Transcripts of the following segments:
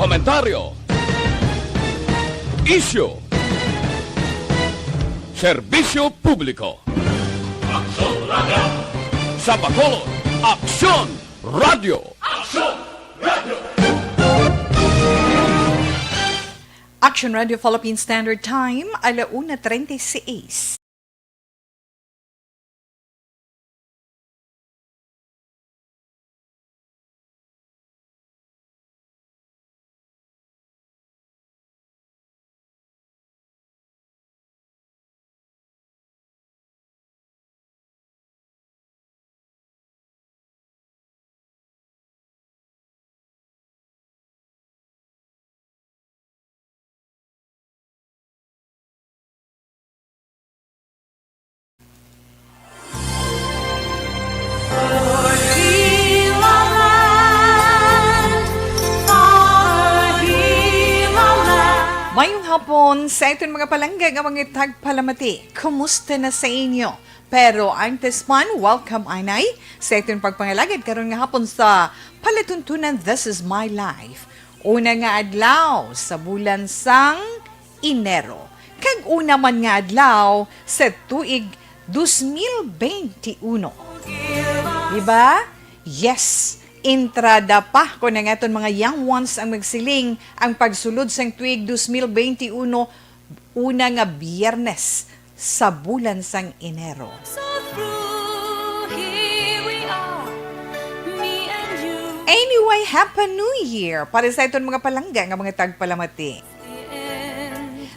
komentaryo, isyu, serbisyo publiko. Aksyon Radio! Sa Bacolod, Aksyon Radio! Aksyon Radio! Action Radio Philippine Standard Time, 1:36. Mayong hapon sa itong mga palangga ng mga tagpalamati. Kumusta na sa inyo? Pero antes man, welcome anay sa itong pagpangalagad karon nga hapon sa palatuntunan This is My Life. Una nga adlaw sa bulan sang Enero. Kag una man nga adlaw sa tuig 2021. Diba? Yes! Entrada pa ko na nga mga young ones ang magsiling ang pagsulod sang tuig 2021 una nga Biyernes sa bulan sang Enero. Anyway, Happy New Year para sa itong mga palangga nga mga tagpalamati.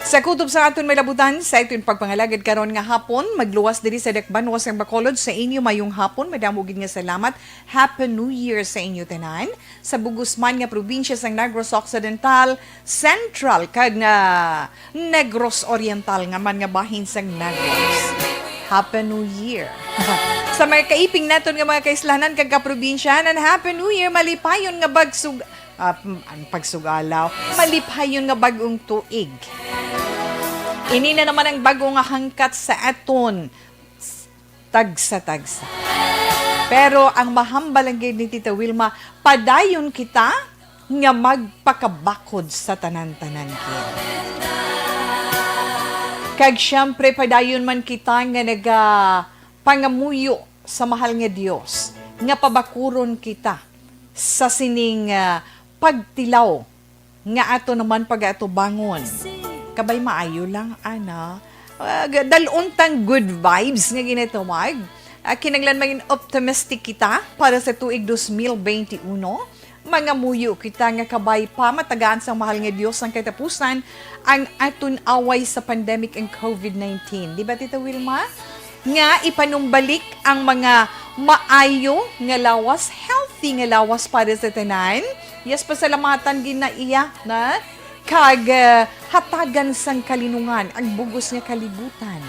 Sa kutob sa aton may labutan, sa itong pagpangalagad karon nga hapon, magluwas diri sa Dakbanwas ang Bacolod sa inyo mayong hapon. Madamugid nga salamat. Happy New Year sa inyo tanan. Sa Bugusman nga probinsya sang Negros Occidental, Central kag nga Negros Oriental nga man nga bahin sang Negros. Happy New Year. Sa mga kaiping naton nga mga kaislanan kag kaprobinsyanan, Happy New Year, malipayon nga bagsug ang pagsugalaw, malipayon nga bagong tuig. Ini na naman ang bagong hangkat sa aton, tagsa-tagsa. Pero ang mahambalang gid ni Tita Wilma, padayon kita nga magpakabakod sa tanan-tanan kita. Kag syempre padayon man kita nga pangamuyo sa mahal nga Dios, nga pabakuron kita sa sining pagtilaw nga ato naman pag ato bangon. Kabay maayo lang, ana. Daluntang good vibes nga ginatawag. Kinanglan maging optimistic kita para sa tuig 2021. Mga muyo kita nga kabay pa matagaan sa mahal nga Dios ang katapusan ang aton away sa pandemic and COVID-19. Di ba, Tita Wilma? Nga ipanumbalik ang mga maayo nga lawas, healthy nga lawas para sa tanan. Yes, pasalamatan ginaiya na kag hatagan sang kalinungan ang bugos nga kalibutan.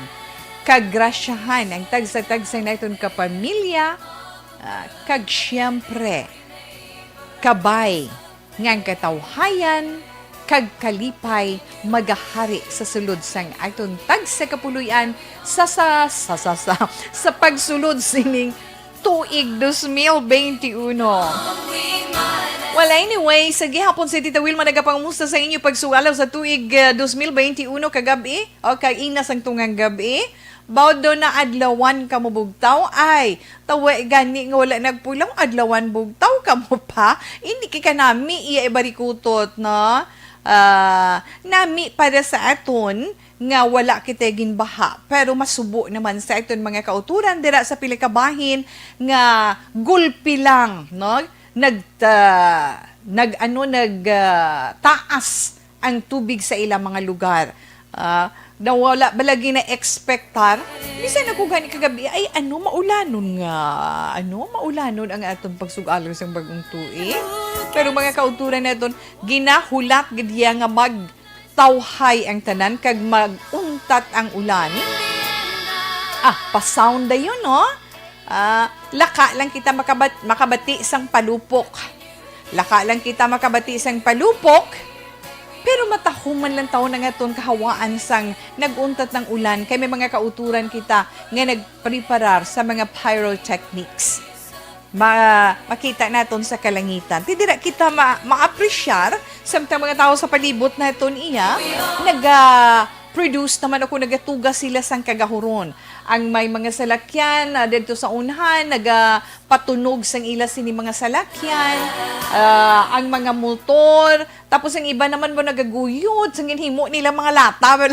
Kag grasyahan ang tagsa-tagsa na itong kapamilya, kag siyempre kabay ngang katawhayan, kag kalipay magahari sa sulod sang aton tagsa kapuluyan sa pagsulod sining tuig 2021. Well, anyway, sa gihapon si Tita Wilma nagapangumusta sa inyo pagsugalaw sa tuig 2021 kagabi o kaina sang tungang gabi. Bawd do na adlawan ka mo bugtaw ay tawa gani nga wala nagpulaw adlawan bugtaw ka mo pa. Hindi ka nami iya ibarikutot no. Nami para sa aton nga wala kita ginbaha pero masubo naman sa aton mga kauturan dira sa pila ka bahin nga gulpi lang no taas ang tubig sa ilang mga lugar. Nawala balagi na expectar. Bisan ako gani kagabi ay maulanon ang atong pagsugalo sa bagong tuig. Pero mga kauturan naton ginahulat gid nga magtawhay ang tanan kag maguntat ang ulan. Pa-sound dayon no. Laka lang kita makabati sang palupok. Laka lang kita makabati sang palupok. Pero matahuman lang taon na nga itong kahawaan sang naguntat ng ulan. Kaya may mga kauturan kita nga nagpreparar sa mga pyrotechnics. makita naton sa kalangitan. Ti dira kita ma-appreciate samtang mga tao sa palibot naton iya produce naman ako nagatugas sila sang kagahuron. Ang may mga salakyan dito sa unhan nagapatunog sang ila sini mga salakyan, ang mga motor, tapos ang iba naman mo nagaguyod sang ginhimo nila mga lata.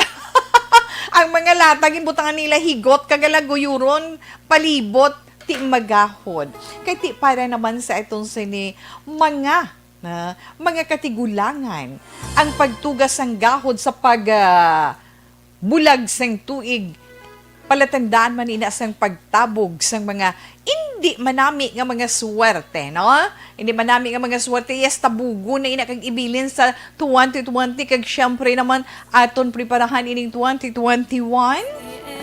Ang mga lata ginbutangan nila higot kagalaguyuron palibot ti magahod. Kay ti para naman sa itong sini mga katigulangan ang pagtugas sang gahod sa bulag sang tuig, palatandaan man ina sang pagtabog sang mga hindi manami nga mga swerte, no? Hindi manami nga mga swerte, yes, tabugo na ina kag ibilin sa 2020 kag syempre naman aton preparahan ining 2021.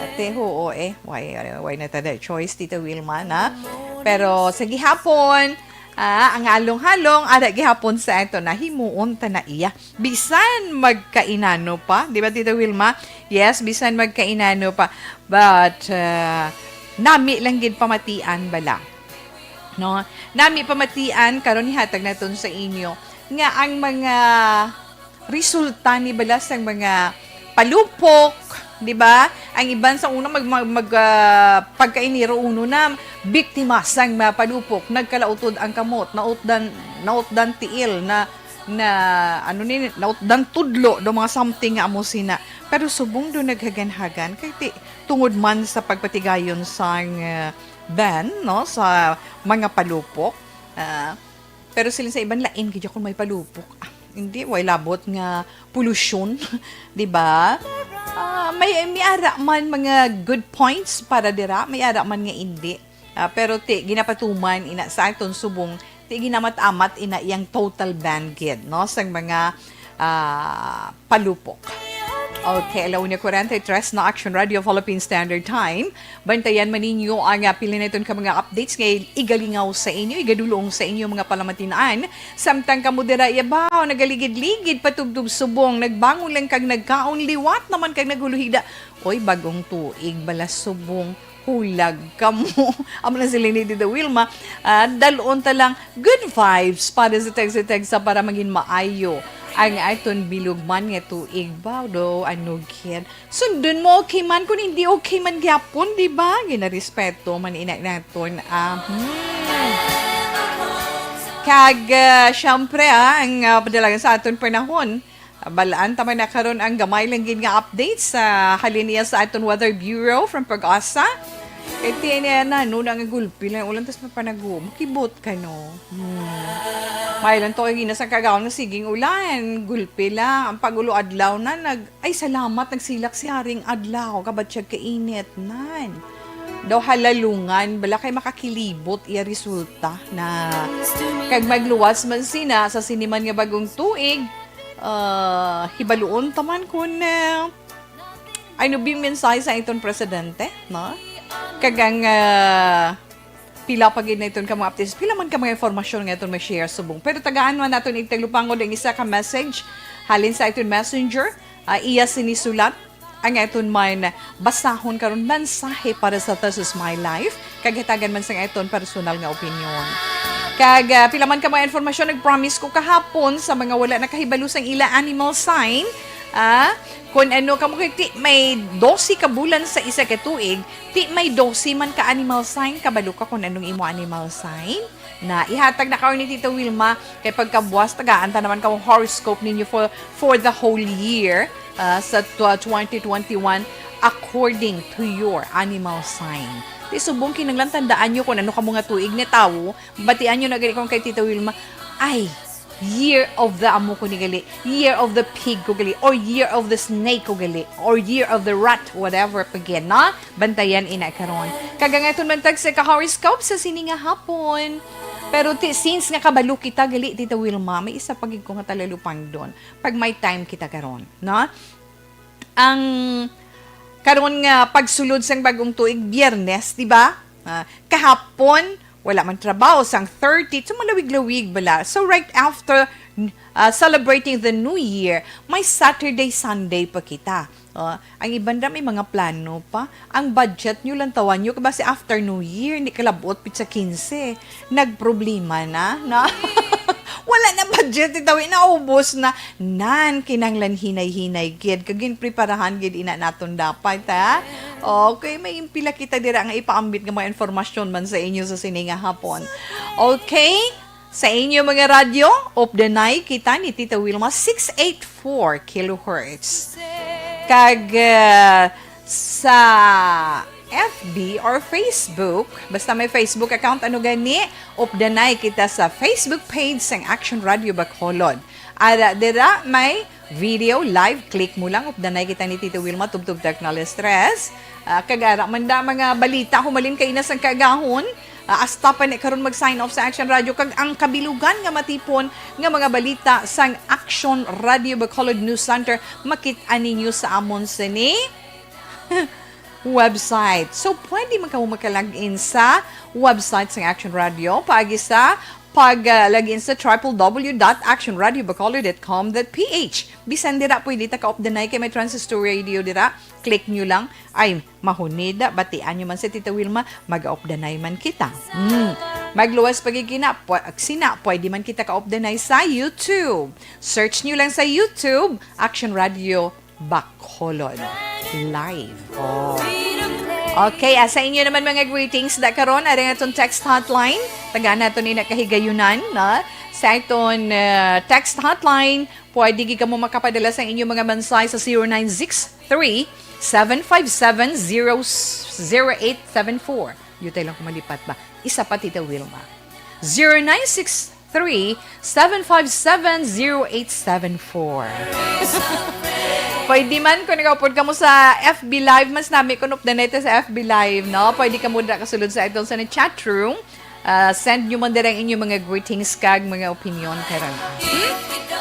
Ate, oo why na tada choice, Tita Wilma, na? Pero sa gihapon, ang halong-halong, ada gihapon sa ito na himuon ta na iya. Bisan magkainano pa, di ba Tita Wilma? Yes, bisan magkainano pa. But, nami lang gid pamatian bala. No? Nami pamatian, karon hihatag naton sa inyo, nga ang mga resulta ni bala sang mga palupok, di ba? Ang iban sa una pagkainiro uno na biktima sang mapalupok, nagkalautod ang kamot, nautdan tiil na nautdan tudlo do mga something nga amo sina. Pero subong do naghagan-hagan kay tungod man sa pagpatigayon sang ban, no, sa mga palupok. Pero sila sa iban lain kaya kung may palupok. Hindi, way labot nga pollution, di ba? May ara man mga good points para dira, may ara man nga hindi. Pero ginapatuman ina sa aton subong, ginama't-amat ina iyang total ban gid, no, sang mga palupok. Okay, 1:43 na Action Radio Philippine Standard Time. Bantayan man ninyo ang pili na ka mga updates ngay igalingaw sa inyo, igadulong sa inyo mga palamatinaan. Samtang kamo dira yabaw, nagaligid-ligid patubtub subong, nagbangon lang kag nagkaon liwat naman kag naguluhida. Oy, bagong tuig balas subong. Hulag kamo. Amo na sila ni Tita Wilma. Dalon ta lang good vibes para sa text para maging maayo ang aton bilugman nga tuig ba do ano gid. Sundon mo okay man kung hindi okay man gyapon, di ba? Ginarespeto man ina naton. Kag syempre ang padalagan sa aton panahon. Balaan tama na karon ang gamay lang gid nga updates sa haliniya sa aton Weather Bureau from Pag-asa. Kaya tiyan na, no, nangagulpi lang. Ulan, tas mapanago. Makibot ka, no? May lang to, ginasang kagawan na siging ulan. Gulpi lang. Ang pagulo adlaw na, ay salamat, nagsilak si Haring adlaw. Kabat siya kainit, nan. Daw halalungan, bala kay makakilibot, iya resulta na kag magluwas man sina sa siniman nga bagong tuig, hibaluon taman kun ay nubing mensahe sa itong presidente, no? Kagang pila pagid na iton ka mga updates, pila man ka mga informasyon nga iton may share subong. Pero tagaan man naton itaglupangon ang isa ka message halin sa iton messenger, iya sinisulat ang iton man basahon karon mensahe para sa This Is My Life, kagitagan man sa iton personal nga opinion. Kag pila man ka mga informasyon, nag-promise ko kahapon sa mga wala nakahibalo sang ila animal sign, kung ano ka mo may 12 ka bulan sa isa ka tuig, may 12 man ka animal sign, kabalo ka kung anong imo animal sign na ihatag na karon ni Tita Wilma kay pagkabuwas tagaan ta naman ka horoscope ninyo for the whole year sa 2021 according to your animal sign. Di subong kinanglan tandaan nyo kung ano ka mga tuig ni tawo, batian nyo na gani kung kay Tita Wilma, ay year of the amo ko ni gali, year of the pig ko gali, or year of the snake ko gali, or year of the rat, whatever pagyan, na? Bantayan ina karon. Kagangaton man tag sa ka-horoscope sa sini nga hapon. Pero since nga kabalo kita gali, Tita Wilma, may isa pagig ko nga talalupang doon. Pag may time kita karon, no? Ang karon nga pagsulod sang bagong tuig, Biyernes, di ba? Kahapon, wala man trabaho sang 30, so malawig-lawig bala. So right after celebrating the New Year, may Saturday, Sunday pa kita. Ang ibanda may mga plano pa. Ang budget nyo lang tawan nyo. Kasi after New Year, hindi kalabot pizza 15. Nagproblema na. Wala na budget itaw, inaubos na. Nan, kinanglan hinay-hinay, gid. Kagin preparahan, gid, ina naton dapat, ha? Okay, may impila kita dira nga ipaambit ng mga informasyon man sa inyo sa sininga hapon. Okay? Sa inyo mga radyo, of the night, kita ni Tita Wilma, 684 kilohertz. Kag sa FB or Facebook, basta may Facebook account, ano gani, of the night kita sa Facebook page sang Action Radio Bacolod. Ara, dira may video live, click mo lang, of the night kita ni Tita Wilma, tubtub technology stress. Kagara, manda mga balita, humalin kayo na sa kagahon, hasta pa ni karon mag-sign off sa Action Radio. Kag ang kabilugan nga matipon nga mga balita sang Action Radio Bacolod News Center, makit-an ninyo sa amon sini website. So, pwede makalag-in sa website ng Action Radio. Pag-login sa www.actionradiobacolod.com.ph. Bisan dira, pwede ta ka-off the night kay may transistor radio dira. Click nyo lang. Ay, mahunida. Batian nyo man sa Tita Wilma. Mag-off the night man kita. Magluwas pagigina. Pwede man kita ka-off the night sa YouTube. Search nyo lang sa YouTube, Action Radio Bacolod Live. Okay, sa inyo naman mga greetings da karon ari nga itong text hotline. Taga nato ni nakahigayunan na sa itong text hotline. Pwede gi kamo makapadala sa inyo mga mensahe sa 0963-757-0874. Yutay lang kumalipat ba? Isa pa, Tita Wilma. 0963-757-0874. Pwede man kung nag-upload ka mo sa FB Live, mas namin kung up the net sa FB Live, no? Pwede ka mo na kasulod sa itong sa chat room. Send nyo man dirang inyong mga greetings kag mga opinion karon.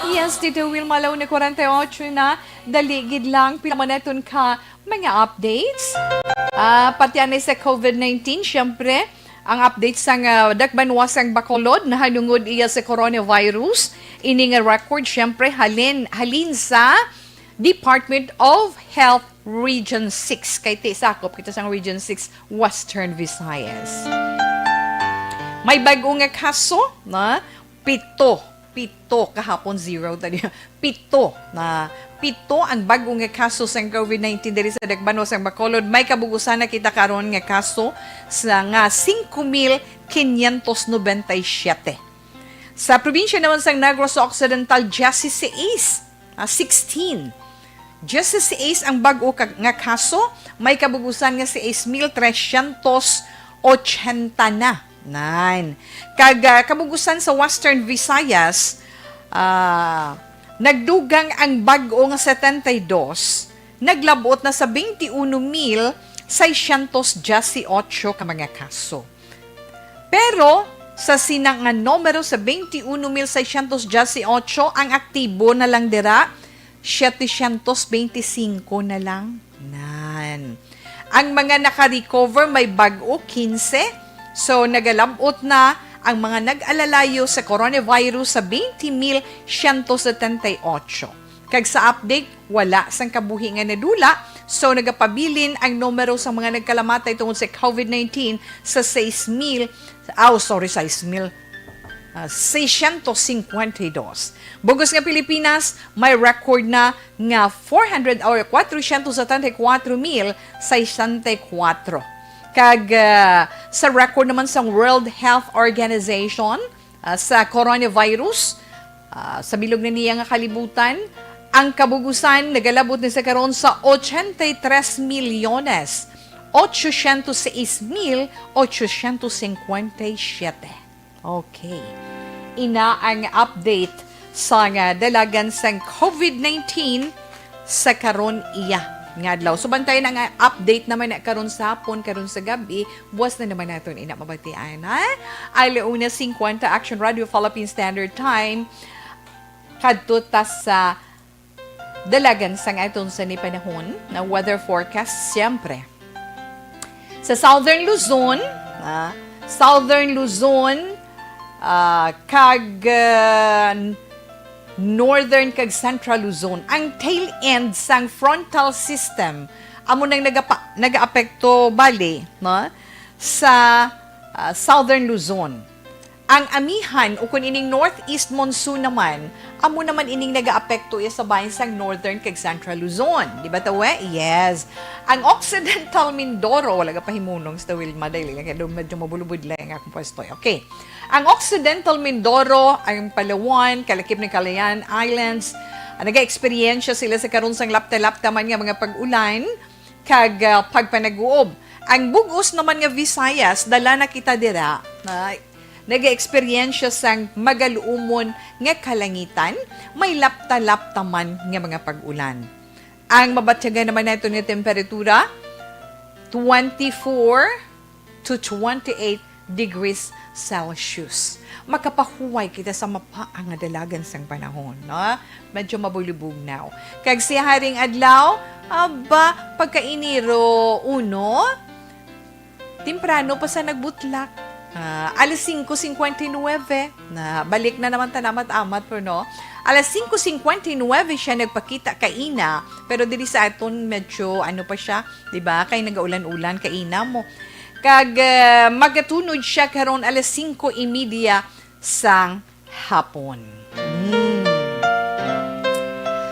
Yes, Tito Will, malaw na 48 na. Daligid lang, pila man natin ka mga updates. Pati anay sa COVID-19, syempre, ang updates sang Dakbanwasang Bacolod na halungod iya sa coronavirus. Ini nga record, syempre, halin sa Department of Health Region 6. Kay sakop kita sa Region 6, Western Visayas. May bago nga kaso na pito kahapon 0 tadi. Pito ang bago nga kaso sa COVID-19 diri sa Dakbanwasang Bacolod. May kabugusan na kita karon nga kaso sa nga 5,597. Sa probinsya naman sa Negros Occidental, 16. Just sa Ace ang bago nga kaso, may kabugusan nga si 6,380 na. Kag kabugusan sa Western Visayas, nagdugang ang bago nga 72, naglabot na sa 21,618 ka mga kaso. Pero, sa sinang nga numero sa 21,618, ang aktibo na lang dira, 725 na lang. Ang mga naka-recover may bago 15. So, nagalabot na ang mga nag-alalayo sa coronavirus sa 20,178. Kag sa update, wala sang kabuhi nga nadula. So, nagapabilin ang numero sa mga nagkalamatay tungkol sa COVID-19 sa 6,652. Bugos nga Pilipinas, may record na nga 474,664. Kag sa record naman sa World Health Organization sa coronavirus, sa bilog na niya nga kalibutan, ang kabugusan nagalabot na sa karon sa 83,806,857. Okay. Ina ang update sa nga dalagan sang COVID-19 sa karon iya nga adlaw. So bantayan na nga update naman na karon sa hapon, karon sa gabi, buwas na naman naton ina mabatian ha. Alauna 50 Action Radio Philippine Standard Time kadto ta sa dalagan sang aton sa ni panahon na weather forecast siyempre. Sa Southern Luzon, kag Northern kag Central Luzon. Ang tail end sang frontal system amo nang nagaapekto bali no sa Southern Luzon. Ang amihan o kun ining northeast monsoon naman, amo naman ining nagaapekto sa bahin sang Northern kag Central Luzon. Di ba tawe? Yes. Ang Occidental Mindoro, wala ka pahimunong sa Wilma dahil kaya medyo mabulubud lang akong pwesto. Okay. Ang Occidental Mindoro, ang Palawan, kalakip ng Calayan Islands, naga-eksperyensya sila sa karon sang lapta-lapta man nga mga pag-ulan kag pagpanaguob. Ang bugos naman nga Visayas, dala na kita dira na naga-eksperyensya sang magaluumon nga kalangitan, may lapta-lapta man nga mga pag-ulan. Ang mabatyagan naman nato nga temperatura, 24 to 28 degrees Celsius. Makapahuway kita sa mapaang dalagan sang panahon, no? Medyo mabulubog now. Kag si Haring Adlaw, aba, pagkainiro uno, temprano pa sa nagbutlak. Alas 5:59 na balik na naman tanamat-amat po no. Alas 5:59 siya nagpakita kaina pero diri sa aton medyo ano pa siya, 'di ba? Kay nagaulan-ulan kaina mo. Kag magatunod siya karon alas 5:30 sang hapon.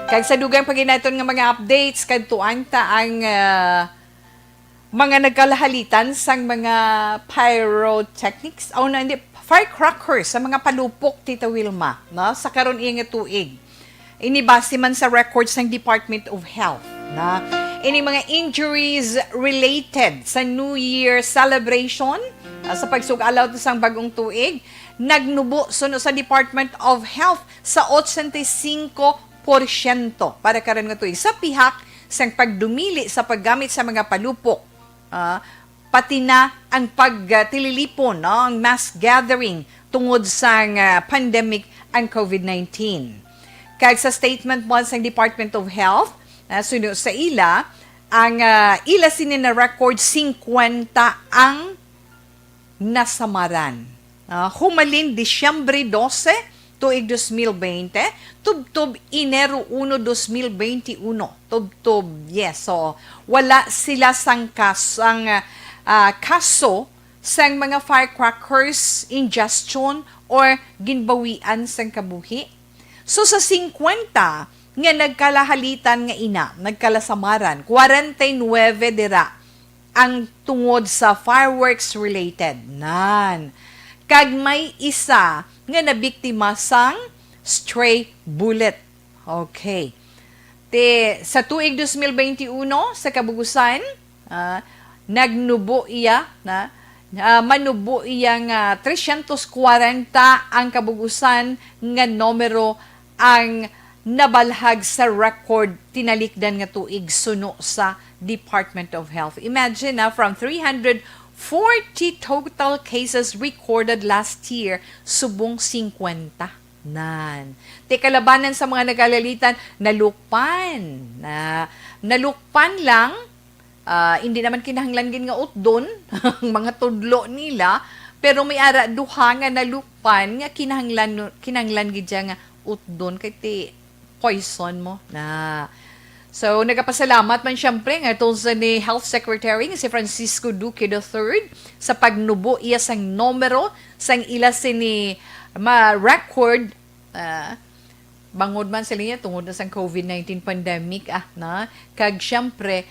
Kag sa dugang paginaton nga mga updates kadtuan ta ang mga nagkalahalitan sang mga pyrotechnics o hindi firecrackers sa mga palupok Tita Wilma no sa karon iya nga tuig inibase man sa records ng Department of Health na ini mga injuries related sa New Year celebration sa pagsugalaw sang bagong tuig nagnubo suno sa Department of Health sa 85% para karon nga tuig sa pihak sang pagdumili sa paggamit sa mga palupok. Pati na ang pagtililipon, no? Ang mass gathering tungod sa pandemic ang COVID-19. Kaya sa statement mo sa Department of Health, suno sa ila, ang ila sinin na record 50 ang nasamaran. Humalin Disyembre 12, tuig 2020, tubtob Enero 1, 2021. Tubtob, yes. So, wala sila sang kaso sang mga firecrackers ingestion or ginbawian sang kabuhi. So, sa 50 nga nagkalahalitan nga ina, nagkalasamaran, 49 dira ang tungod sa fireworks related. Nan. Kag may isa nga nabiktima sang stray bullet. Okay. Sa tuig 2021, sa kabugusan, nagnubo iya, manubo iya nga 340 ang kabugusan nga numero ang nabalhag sa record tinalikdan nga tuig suno sa Department of Health. Imagine from 340 total cases recorded last year, subong 50. Nan. Kalabanan sa mga nagalalitan, nalukpan lang, hindi naman kinahanglan gin nga utdon, ang mga tudlo nila, pero may ara duha nga nalukpan, nga kinahanglan gid nga utdon, kay ti poison mo na. So, nagapasalamat man siyempre nga itong sa ni Health Secretary si Francisco Duque III sa pagnubo iya sang numero sang ila sini ma-record bangod man sila niya tungod na sang COVID-19 pandemic kag siyempre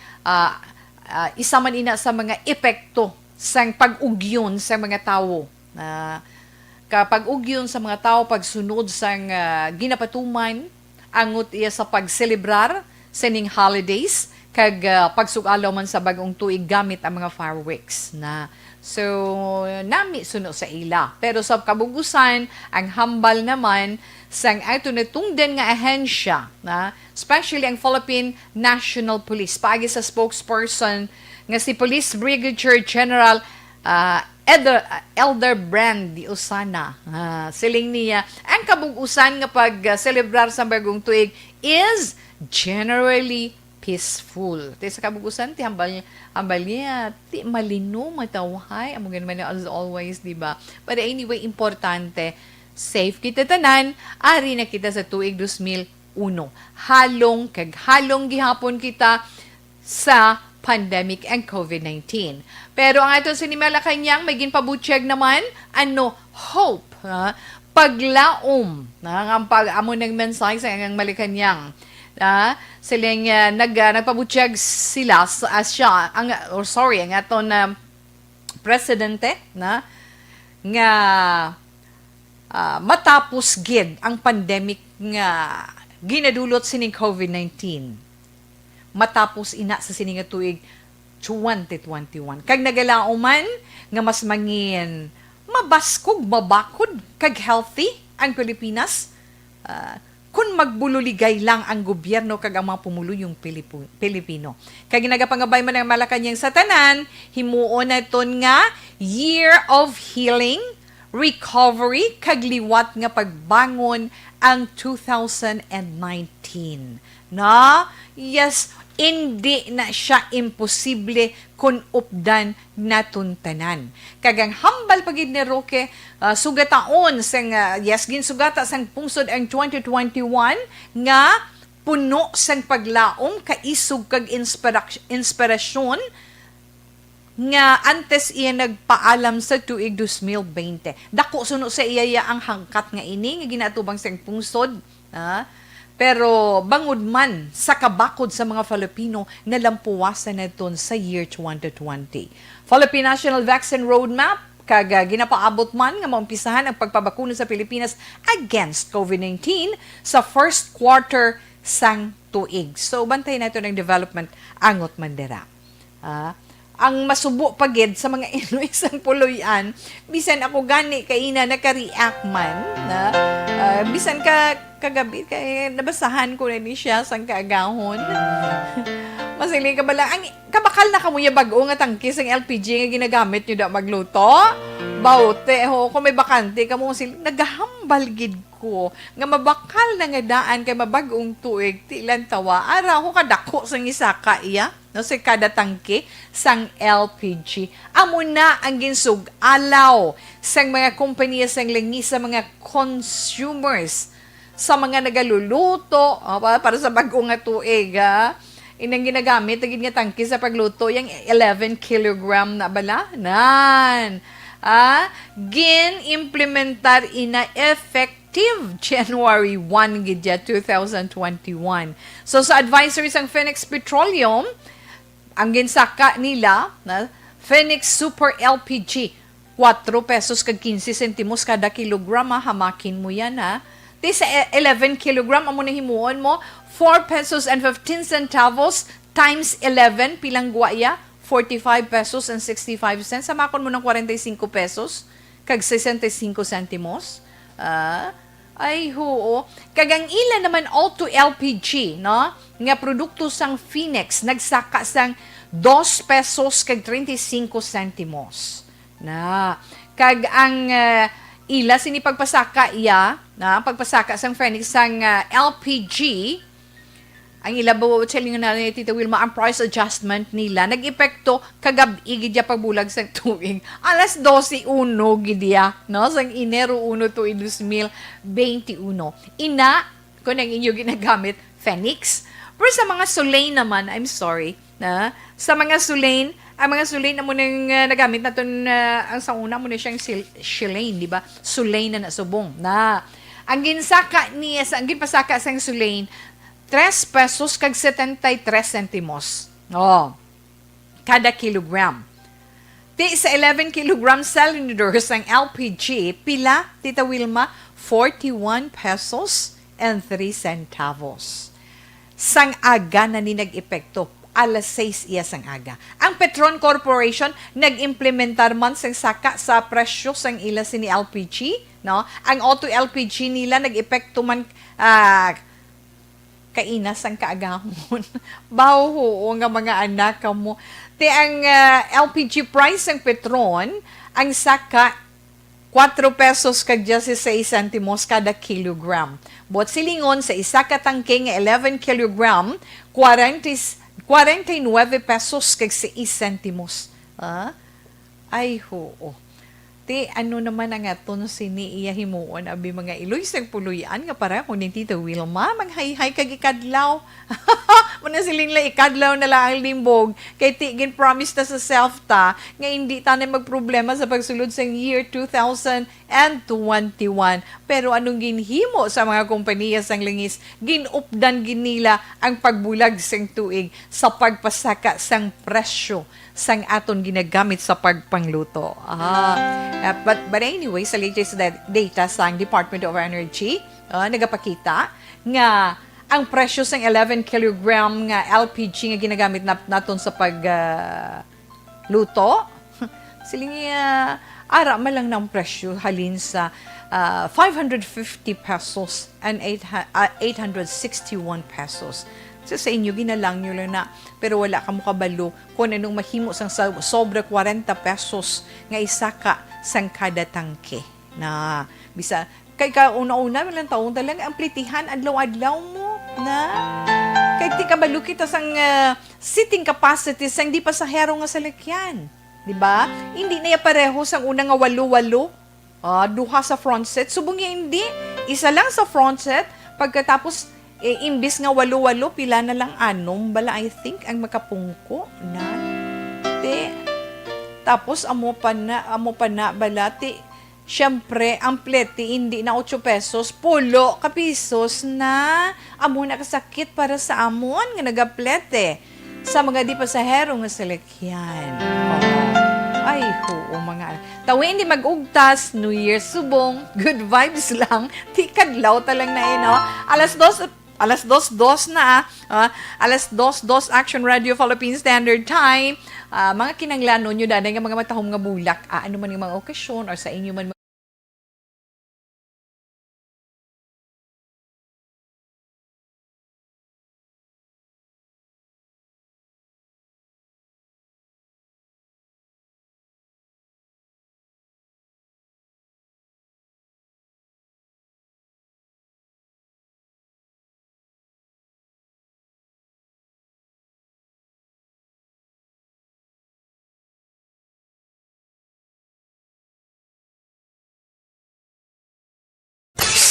isa man ina sa mga epekto sang pag-ugyon sa mga tao kapag ugyon sa mga tao pagsunod sang ginapatuman angot iya sa pagselebrar sining holidays kag pagsugalaw man sa bagong tuig gamit ang mga fireworks na. So, nami suno sa ila. Pero sa kabugusan, ang hambal naman sang ato natungdan nga ahensya, especially ang Philippine National Police. Paagi sa spokesperson nga si Police Brigadier General Elder Brand Di Usana. Siling niya, ang kabugusan nga pag-celebrar sa bagong tuig is generally peaceful. Sa kabugusan, hambal niya, malino, matawhay, among man as always, di ba? But anyway, importante safe kita tanan, ari na kita sa tuig 2001. Halong gihapon kita sa pandemic and COVID-19. Pero ang ato sa Malacañang, may ginpabutyag naman, hope, paglaom, ang amo ng mensahe sa ang Malacañang. Silang nagpabutyag sila ang aton presidente nga matapos gid ang pandemic nga ginadulot sining COVID-19. Matapos ina sa sining tuig 2021. Kag nagalauman nga mas mangin mabaskog, mabakod, kag healthy ang Pilipinas. Kung magbululigay lang ang gobyerno kag ang mga pumuluyong Pilipino. Kag ginagapangabay man ang Malacañang sa tanan, himuon na iton nga year of healing, recovery, kag liwat nga pagbangon ang 2019. Yes, hindi na siya imposible kung updan natun tanan. Kagang hambal pagid ni Roque, sugataon sang ginsugata sang pungsod ang 2021 nga puno sang paglaom kaisog kag inspirasyon nga antes iya nagpaalam sa tuig 2020. Dako suno sa iya ang hangkat nga ini nga ginatubang sang pungsod. Pero bangod man sa kabakod sa mga Filipino na lampuwasan na ito sa year 2020. Philippine National Vaccine Roadmap, kag ginapaabot man nga maumpisahan ang pagpabakuna sa Pilipinas against COVID-19 sa first quarter sang tuig. So, bantay na ito ng development angot mandera. Ang masubo pagid sa mga isang puloyan, bisan ako gani kaina naka-react man, bisan kagabi, kaya nabasahan ko na ni siya sang kaagahon. Masili ka bala, ang kabakal na kamuya bago nga tangkis ang LPG nga ginagamit nyo da magluto. Baute, kung may bakante ka mo, naghahambal gid ko, nga mabakal na nga daan kay mabagong tuig, tilan tawa, araw ko kadako sang isaka iya, sa kada tangke sang LPG. Amo na ang ginsug alaw sang mga kompanya sang lingi sa mga consumers, sa mga nagaluluto para sa bagong nga tuig. Inang ginagamit, naging nga tangke sa pagluto, yung 11 kilogram na bala. Nan! Gin-implementar ina effective January 1 gidya 2021. So sa advisory sang Phoenix Petroleum, ang ginsaka nila na Phoenix Super LPG 4 pesos kag 15 sentimos kada kilograma, hamakin mo yan Di sa 11 kilogram amo na himuon mo 4 pesos and 15 centavos times 11 pilang guaya 45 pesos and 65 cents. Samakon mo ng 45 pesos kag 65 sentimos. Ay hoo. Kagang ilan naman auto LPG, no? Nga produkto sang Phoenix, nagsaka sang 2 pesos kag 35 sentimos. Kag ang ila sini pagpasaka iya, pagpasaka sang Phoenix sang LPG, ang ilabaw telling na ni Tita Wilma, ang price adjustment nila nag-epekto kagabi gidya pagbulag sa tuig. Alas 12:01 gidya, no? Sang Enero 1 to 2021. Ina ko nang inyo ginagamit Phoenix. Pero sa mga Sulain naman, I'm sorry, sa mga Sulain, ang mga Sulain na mo nang nagamit naton ang sa una mo na siyang Sulain, di ba? Sulain na nasubong. Ang ginsaka niya, ang ginpasaka sang Sulain, 3 pesos kag 73 sentimos. Kada kilogram. Di sa 11 kilogram cylinders ng LPG, pila, Tita Wilma? 41 pesos and 3 centavos. Sang aga na ni nag-epekto. Alas 6 iya sang aga. Ang Petron Corporation nag-implementar man sang saka sa presyo sang ila sini LPG, no? Ang auto LPG nila nag-epekto man kainas ang kaagahon. Baho nga mga anak mo. Te ang LPG price ng Petron, ang saka 4 pesos kag 16 sentimos kada kilogram. Bot silingon sa isa ka tangke nga 11 kilogram, 49 pesos kag 6 sentimos. Ay ho. Ti, ano naman ang aton sini iya himuon abi mga iloy sang puluyan nga para kung ni Tita Wilma maghay-hay kag ikadlaw. Muna siling la ikadlaw na lang ang limbog kay tigin promise ta sa self ta nga hindi ta na magproblema sa pagsulod sa year 2021. Pero anong ginhimo sa mga kompanya sang langis, ginupdan ginila ang pagbulag sang tuig sa pagpasaka sang presyo sang aton ginagamit sa pagpangluto. But anyway, sa latest data sang Department of Energy, nagapakita nga ang presyo sang 11 kilogram nga LPG nga ginagamit naton sa pagluto, siling ara man lang ng presyo halin sa 550 pesos and 861 pesos. So, sa inyo, ginalang nyo lang na, pero wala ka mo kabalo kung anong mahimo sang sobra 40 pesos nga isaka sang kada tangke. Na, bisa, kay ka una-una, walang taon talaga, ang plitihan, adlaw-adlaw mo, na, kay ti kabalo kita sang seating capacity sang di pasahero nga salakyan. Diba? Hindi na pareho sang una nga walo-walo, duha sa front set. Subong hindi, isa lang sa front set, pagkatapos, imbis nga walo-walo, pila na lang anom, bala I think, ang makapungko na. Tapos, amo pa na, bala, syempre, ang plete, hindi na 8 pesos, pulo ka pesos na, amo na kasakit para sa amon, nga nagaplete, sa mga di pasahero nga salakyan. Ay, oo, mga tawin di mag-ugtas, New Year subong, good vibes lang, tikadlaw talang na no? Alas 2:02 na, alas 2:02 Action Radio Philippine Standard Time. Mga kinanglano nyo dahil nga mga matahong nga bulak, ano man yung mga okasyon or sa inyo man.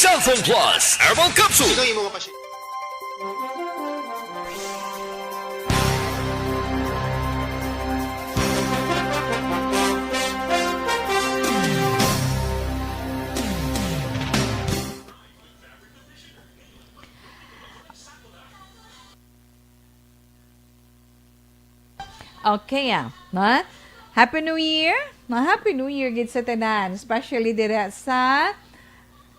Cellphone Plus Herbal Capsule. Ito yung mga pasyente. Okay, na? Happy New Year! Happy New Year gid sa tanan, especially dire sa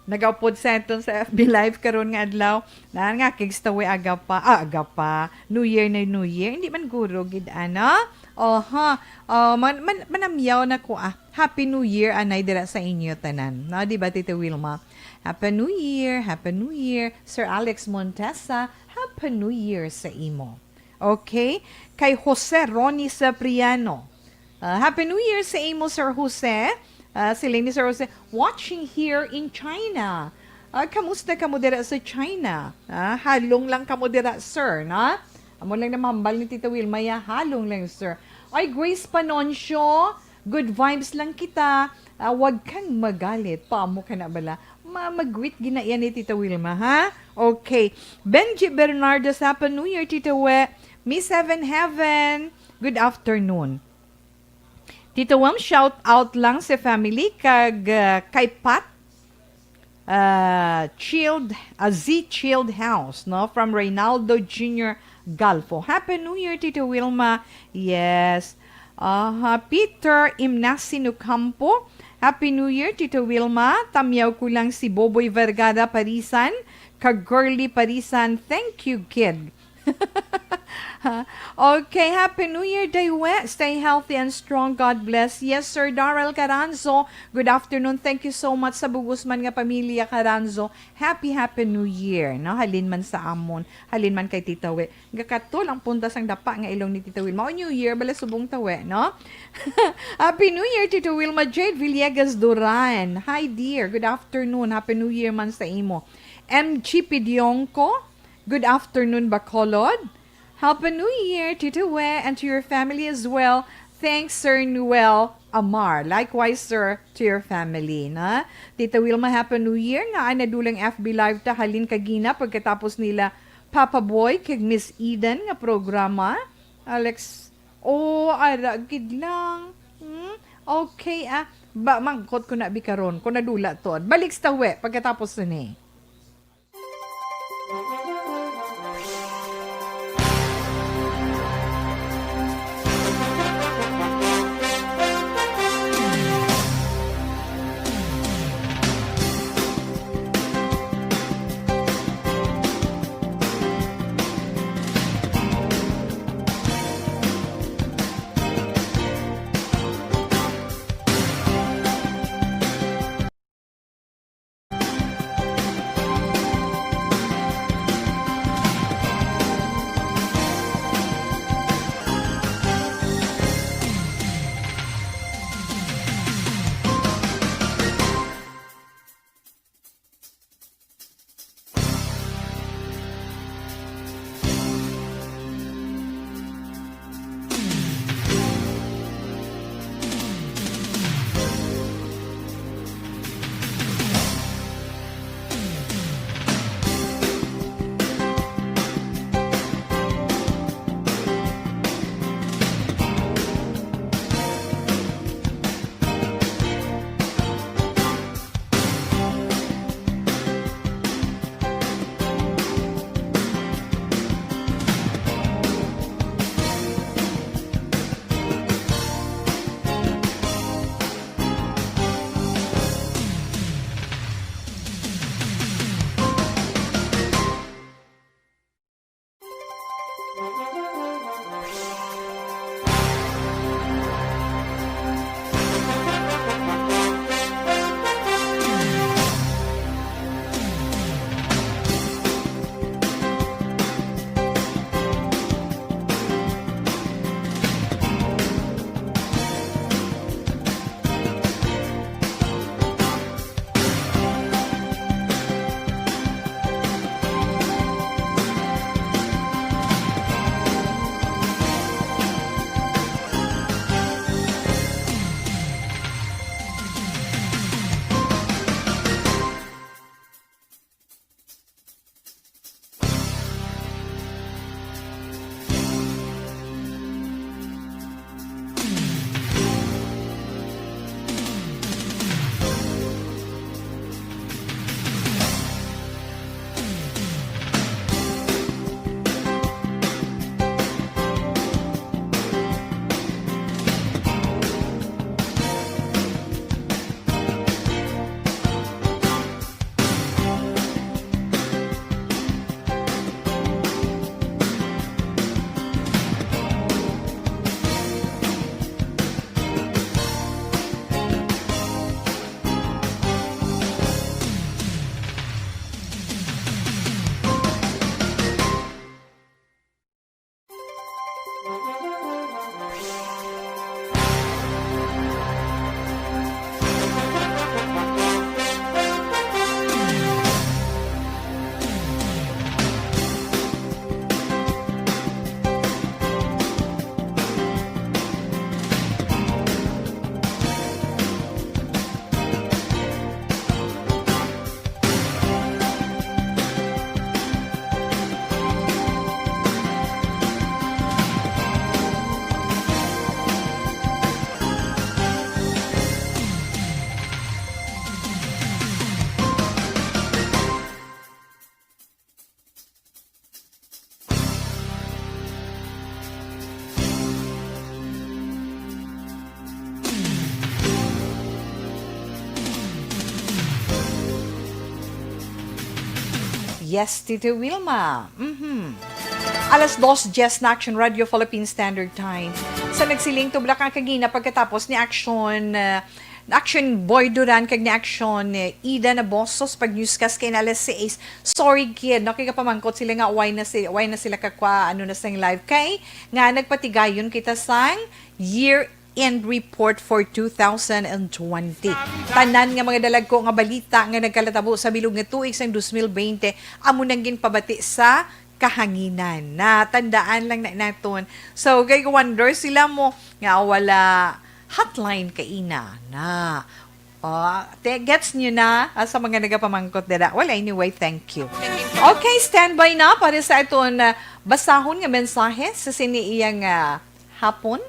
nagaupod sa itong sa FB Live karon nga adlaw. Na nga kigstawe aga pa. New Year na New Year. Hindi man guro gid ana. Manamyaw na ko Happy New Year anay dira sa inyo tanan. No, di ba Tita Wilma? Happy New Year, Happy New Year. Sir Alex Montesa, Happy New Year sa imo. Okay? Kay Jose Ronnie Sapriano. Happy New Year sa imo, Sir Jose. Sila ni Sir Jose, watching here in China. Kamusta ka mo dira sa China? Halong lang ka mo dira, sir, na? Amo lang na mahambal ni Tita Wilma, halong lang, sir. Ay, Grace Panoncio, good vibes lang kita. Wag kang magalit. Paamo ka na bala? Mag-greet ginaiyan ni Tita Wilma, ha? Okay. Benji Bernardo, Happy New Year, Tita We. Miss Heaven, good afternoon. Tito Wam, shout out lang sa family kag kay Pat Chilled House, no, from Reynaldo Jr. Galfo. Happy New Year, Tito Wilma. Yes. Peter Imnasino Campo. Happy New Year, Tito Wilma. Tamyaw ko lang si Boboy Vergara Parisan kag Girly Parisan. Thank you, kid. Okay, Happy New Year, Daywe. Stay healthy and strong. God bless. Yes, Sir Darrell Caranzo. Good afternoon. Thank you so much sa bugusman nga pamilya Caranzo. Happy New Year. No? Halin man sa amon. Halin man kay Tita We. Gakatol ang puntas ang dapa nga ilong ni Tita Wilma. O New Year, bala subong tawe, no? Happy New Year, Tita Wilma. Jade Villegas Duran. Hi, dear. Good afternoon. Happy New Year man sa imo. MG Pidionco. Good afternoon, Bacolod. Happy New Year, Tito We, and to your family as well. Thanks, Sir Noel Amar. Likewise, sir, to your family. Na? Tita Wilma, Happy New Year. Nga nadulang FB Live ta halin kagina pagkatapos nila Papa Boy kag Miss Eden nga programa. Alex, aragid lang. Okay, mangkot ko na bikaron ko nadula to. Balik sa tawe pagkatapos ni. Yes, Tito Wilma. Alas 2:10 na Action Radio Philippine Standard Time. Sa nagsiling tubla kang kagina pagkatapos ni Action Boy Duran kag ni Action Ida na Bossos pag newscast kay na alas 6. Sorry kid, nakikapamangkot sila nga why na sila kakwa na sang live kay nga nagpatigayon kita sang year end report for 2020. Tanan nga mga dalagko nga balita nga nagkalatabo sa bilog nga tuig sang 2020 amo nang ginpabati sa kahanginan. Na tandaan lang na naton. So kay wonder sila mo nga wala hotline kaina na. Gets nyo na sa mga nagapamangkot dira. Well, anyway, thank you. Okay, standby na para sa iton basahon nga mensahe sa siniiyang hapon.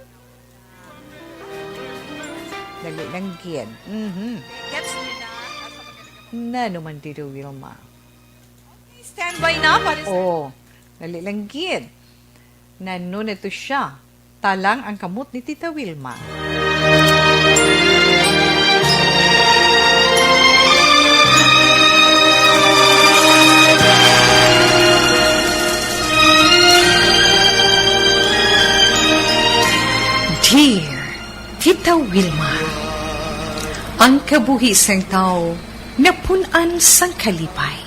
Dali lang gid. Gets nyo na naman dito, Wilma. Okay, standby na para sa... dali lang gid. Nano nito siya. Talang ang kamot ni Tita Wilma. Dear Tita Wilma, ang kabuhi sang tao napunan sang kalipay,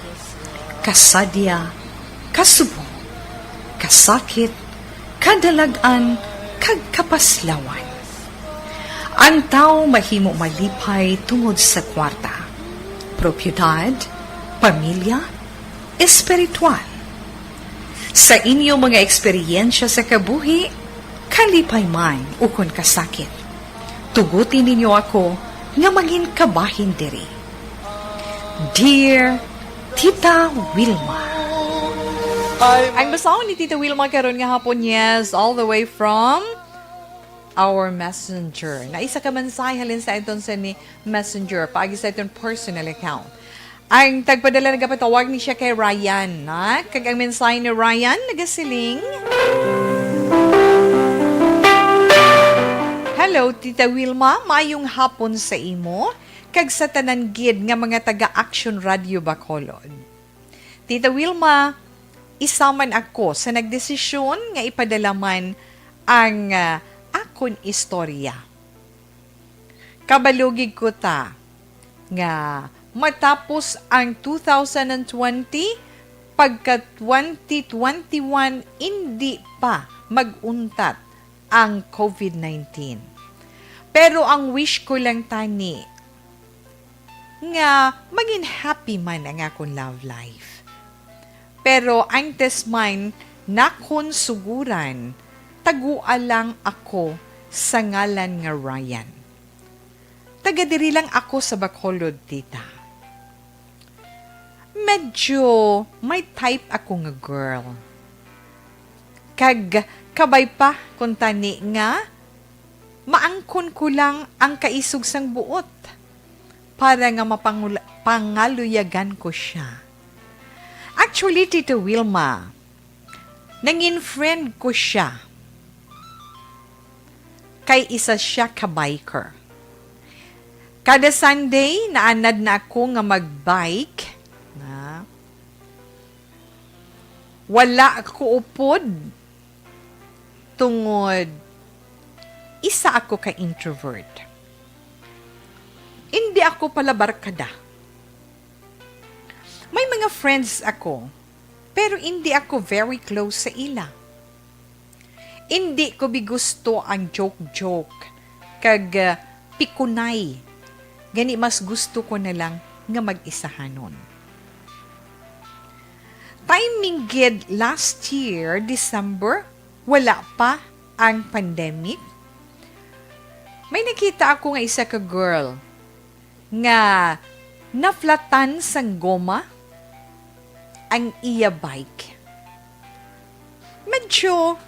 kasadya, kasubo, kasakit, kadalagan, kag kapaslawan. Ang tao mahimo malipay tungod sa kwarta, propiedad, pamilya, espiritual. Sa inyo mga eksperyensya sa kabuhi, kalipay man ukon kasakit. Tugutin ninyo ako nga maging kabahin diri. Dear Tita Wilma. Ang basahon ni Tita Wilma karon nga hapon, yes, all the way from our messenger. Na isa ka mensahe halin sa iton sa ni messenger, paagi sa iton personal account. Ang tagpadala nagapatawag ni siya kay Ryan, na? Kag ang mensahe ni Ryan nagasiling, hello, Tita Wilma, maayong hapon sa imo, kag sa tanan gid nga mga taga-Action Radio Bacolod. Tita Wilma, isaman ako sa nagdesisyon nga ipadalaman ang akon istorya. Kabalugig ko ta nga matapos ang 2020, pagka 2021, hindi pa maguntat ang COVID-19. Pero ang wish ko lang tani nga maging happy man ang akong love life. Pero ang tesmine nakon suguran, tagua lang ako sa ngalan nga Ryan. Taga-diri lang ako sa Bacolod, tita. Medyo may type ako nga girl. Kag kabay pa kung tani nga, maangkon ko lang ang kaisog sang buot para nga mapangaluyagan ko siya. Actually, Tita Wilma, nangin friend ko siya. Kay isa siya ka-biker. Kada Sunday, naanad na ako nga mag-bike. Na, wala ako upod. Tungod, isa ako ka-introvert. Hindi ako pala barkada. May mga friends ako, pero hindi ako very close sa ila. Hindi ko bigusto ang joke-joke, kag pikunay. Gani mas gusto ko na lang nga mag-isahanon. Timing gid last year, December, wala pa ang pandemic. May nakita ako nga isa ka girl nga naflatan sang goma ang iya bike. Medyo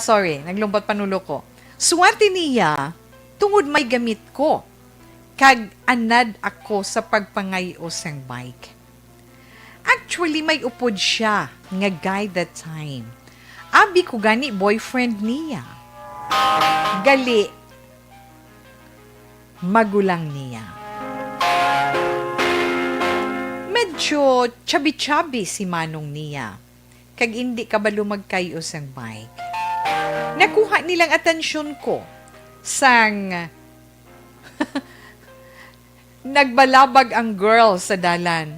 sorry, naglumpat panulo ko. Suwerte niya tungod may gamit ko. Kag anad ako sa pagpangayo sang bike. Actually, may upod siya nga guy that time. Abi ko gani boyfriend niya. Gali, magulang niya. Medyo chabi-chabi si manong niya. Kag hindi kabalo magkayo sang bike. Nakuha nilang atensyon ko sang nagbalabag ang girl sa dalan.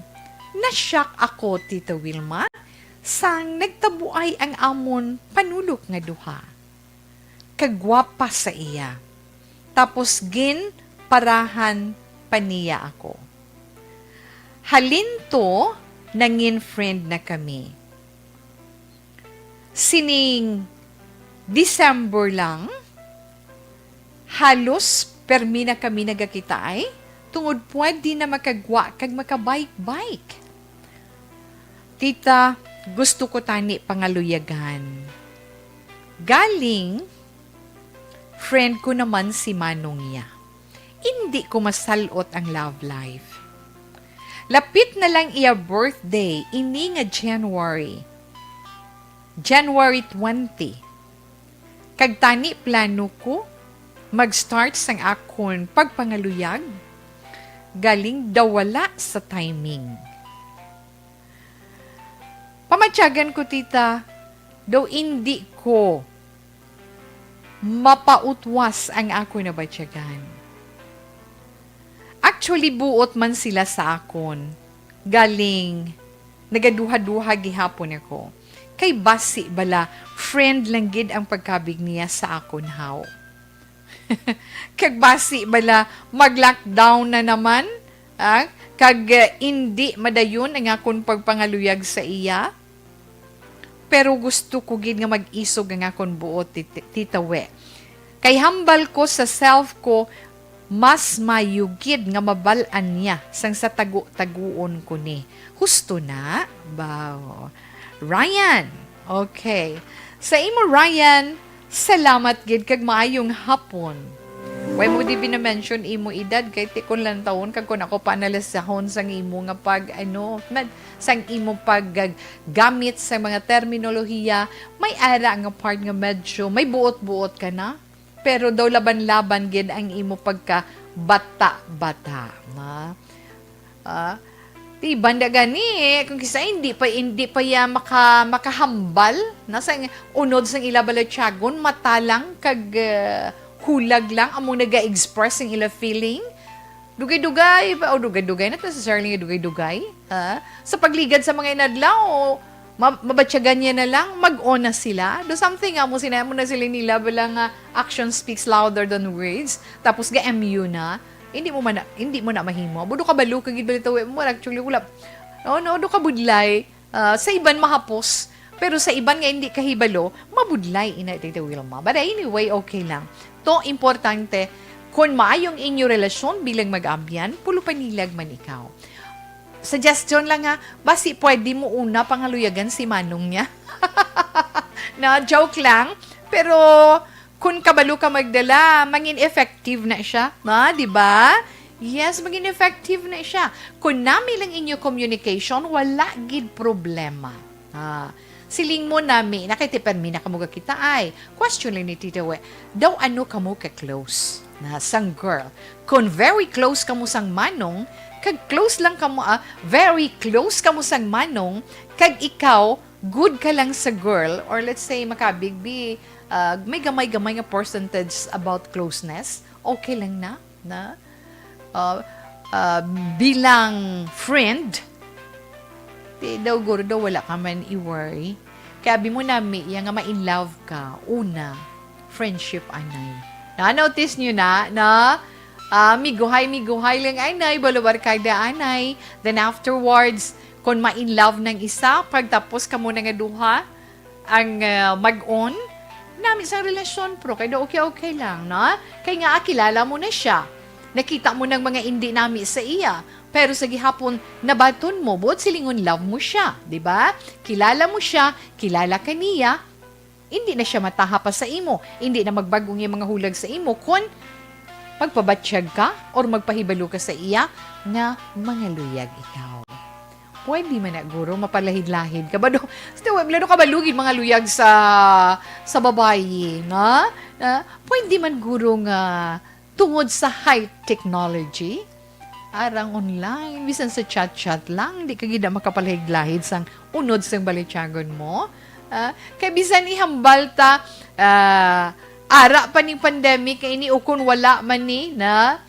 Nasyak ako, Tita Wilma, sang nagtabuay ang amon panulok nga duha. Kagwapa sa iya. Tapos gin parahan pa niya ako. Halinto, nangin friend na kami. Sining December lang, halos permi na kami nagakita ay, tungod pwede na makagwa kag makabike-bike. Tita, gusto ko tani pangaluyagan. Galing, friend ko naman si Manong niya. Hindi ko masalot ang love life. Lapit na lang iya birthday, ini nga January 20. Kag tani plano ko, mag-start sang akon pagpangaluyag. Galing daw wala sa timing. Pamatyagan ko, tita, daw hindi ko mapautwas ang ako na batyagan. Actually, buot man sila sa akon. Galing, nagaduha-duha gihapon ako. Kay basi bala, friend lang gid ang pagkabig niya sa akon how. Kag basi bala, mag-lockdown na naman, kag hindi madayon ang akon pagpangaluyag sa iya. Pero gusto ko gid nga mag-isog ang akon buot, tita we. Kay hambal ko sa self ko, mas mayugid nga mabalaan niya sang sa taguon ko ni. Husto na? Bao. Ryan. Okay. Sa imo, Ryan, salamat gid kag maayong hapon. Way mo di bina-mention imo edad kay tikon lang taon kag kun ako paanalisahon sang imo nga sang imo paggamit sa mga terminolohiya, may ara nga part nga medyo may buot-buot ka na. Pero daw laban-laban gid ang imo pagka bata-bata, na. Di banda gani kung kisa hindi pa ya makahambal na sang unod sang ila balatyagon mata lang kag hulag lang among naga-express ang ila feeling. Dugay-dugay o dugay-dugay not necessarily dugay-dugay sa pagligad sa mga inadlaw mabatyagan niya na lang, mag-on na sila. Do something mo sinamo na sila nila bilang action speaks louder than words. Tapos ga-MU na, hindi mo na mahimo. Budo ka balo, kagid balitaw mo, actually wala. No, do ka budlay. Sa iban mahapos, pero sa iban nga hindi kahibalo, mabudlay ina Tita Wilma. But anyway, okay lang. To importante, kung maayong inyo relasyon bilang mag-ambyan, pulo panilag man ikaw. Suggestion lang basi pwede mo una pangaluyagan si Manong niya. Na joke lang, pero kung kabalo ka magdala, maging effective na siya, di ba? Yes, maging effective na siya. Kung nami lang inyo communication, wala gid problema. Siling mo nami, nakitipan mi na kamuga kita ay. Question lang ni Tita We, daw ano kamo ka-close na sang girl? Kung very close kamo sang Manong, kag close lang kamo, very close kamo sang Manong, kag ikaw, good ka lang sa girl, or let's say, makabigbi, may gamay-gamay nga percentage about closeness, okay lang na? Bilang friend, daw guro daw wala ka man i-worry. Kaya mo nami, yang nga ma-in love ka, una, friendship anay. Na-notice nyo na, miguhay lang anay, balabar kada anay. Then afterwards, kung ma-in love ng isa, pagtapos ka muna nga duha, ang mag-on, namin sa relasyon, pro, kaya okay lang, na? Kaya nga, kilala mo na siya. Nakita mo ng mga hindi nami sa iya. Pero sa gihapon, nabaton mo, buot silingon love mo siya, di ba? Kilala mo siya, kilala ka niya, hindi na siya mataha pa sa imo. Hindi na magbagong yung mga hulag sa imo. Kung magpabatsyag ka or magpahibalo ka sa iya, nga mga luyag ikaw. Pwede man na, guro, mapalahid-lahid ka ba? Lalo ka balugid mga luyag sa babae, na? Pwede man, guro, nga tungod sa high technology, arang online, bisan sa chat-chat lang, di ka gida makapalahid-lahid sang unod sang balityagon mo. Kaya bisan ihambal ta, ara pa ni pandemic, kaya ini ukon wala man ni, na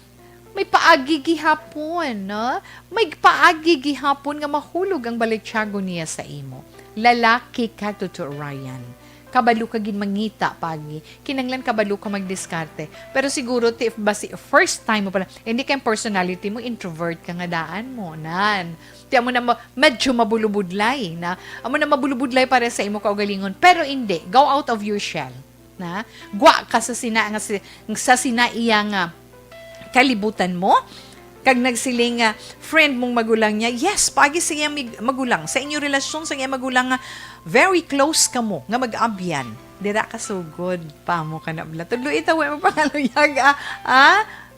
may paagi gihapon, na? May paagi gihapon nga mahulog ang balityagon niya sa imo. Lalaki ka, Tito Ryan. Kabalo ka gin mangita pagi. Kinanglan kabalo ka magdiskarte. Pero siguro, if basi first time mo pala, hindi kayong personality mo, introvert ka nga daan mo, nan. Tiyan mo na medyo mabulubudlay, na. Amo na mabulubudlay para sa imo kaugalingon. Pero hindi, go out of your shell. Na? Gwa ka sa iya nga kalibutan mo. Kag nagsiling friend mong magulang niya, yes, pagi sa iyang magulang. Sa inyo relasyon sa iyang magulang nga, very close ka mo, nga mag-abyan. Dira ka so good, pa mo ka na bla. Tuloy ito, mo pangaluyag,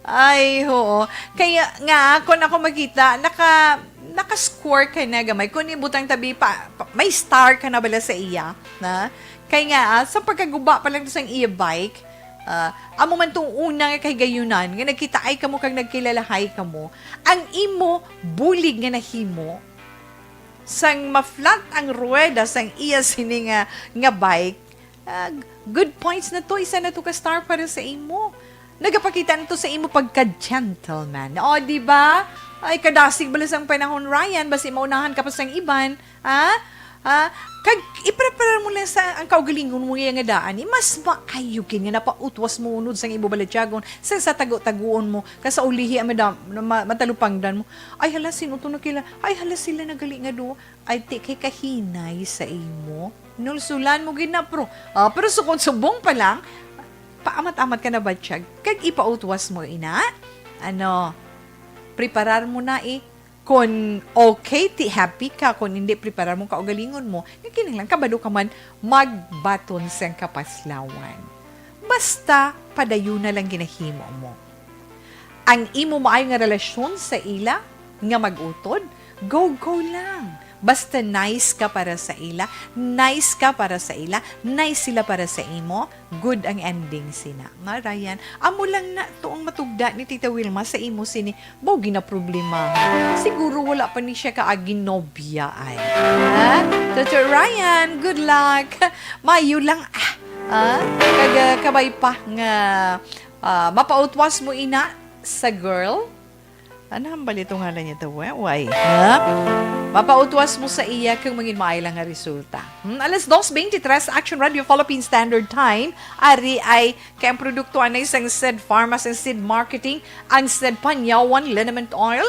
Ay, oo. Kaya nga, kung ako makita, naka-score ka na gamay. Kung ibutang tabi pa, may star ka na bala sa iya. Na? Kaya nga, sa pagkaguba pa lang sa iya bike, amo man tong una nga kay gayunan, nga nagkita ay kamo kag nagkilalahay kamo, ang imo bulig nga nahimo, sang ma-flat ang rueda sang iya sini nga bike, good points na to, isa na to ka star para sa imo. Nagapakita nito sa imo pagka-gentleman. O, di ba? Ay, kadasig balas ang panahon, Ryan. Basi maunahan ka pa sa iban. Kag, iprepare mo lang sa ang kaugalingon mo nga daan. Mas maayugin nga napautwas mo unod sa ibo balatyagon. Sa tago-taguon mo. Kasa ulihi ang matalupangdan mo. Ay, hala, sino to nakila? Ay, hala, sila nagali nga do. Ay, kay kahinay sa imo. Nulsulan mo ginapro. Pero sukon subong pa lang, paamat-amat ka na ba, Tiyag? Kag ipautwas mo, ina? Preparar mo na kung okay, happy ka. Kung hindi, preparar mo kaugalingon mo. Nakinig lang, kabalo ka man, magbaton sa kapaslawan. Basta, padayo na lang ginahimo mo. Ang imo maayo nga relasyon sa ila, nga mag-utod, go lang. Basta nice ka para sa ila, nice ka para sa ila, nice sila para sa imo, good ang ending sina. Nga, Ryan, amo lang na tuong matugda ni Tita Wilma sa imo sini, bogi na problema. Siguro wala pa ni siya kaagin nobya ay. Tito Ryan, good luck. Mayo lang, kabay pa nga, mapautwas mo ina sa girl. Ano ang balito nga lang niya ito? Why? Mapautwas mo sa iya kung maging maaylang nga resulta. Alas 2:23, Action Radio Philippine Standard Time. Ari ay kayang produkto anay sang SED Pharma, sang SED Marketing, ang SED Panyawan Liniment Oil.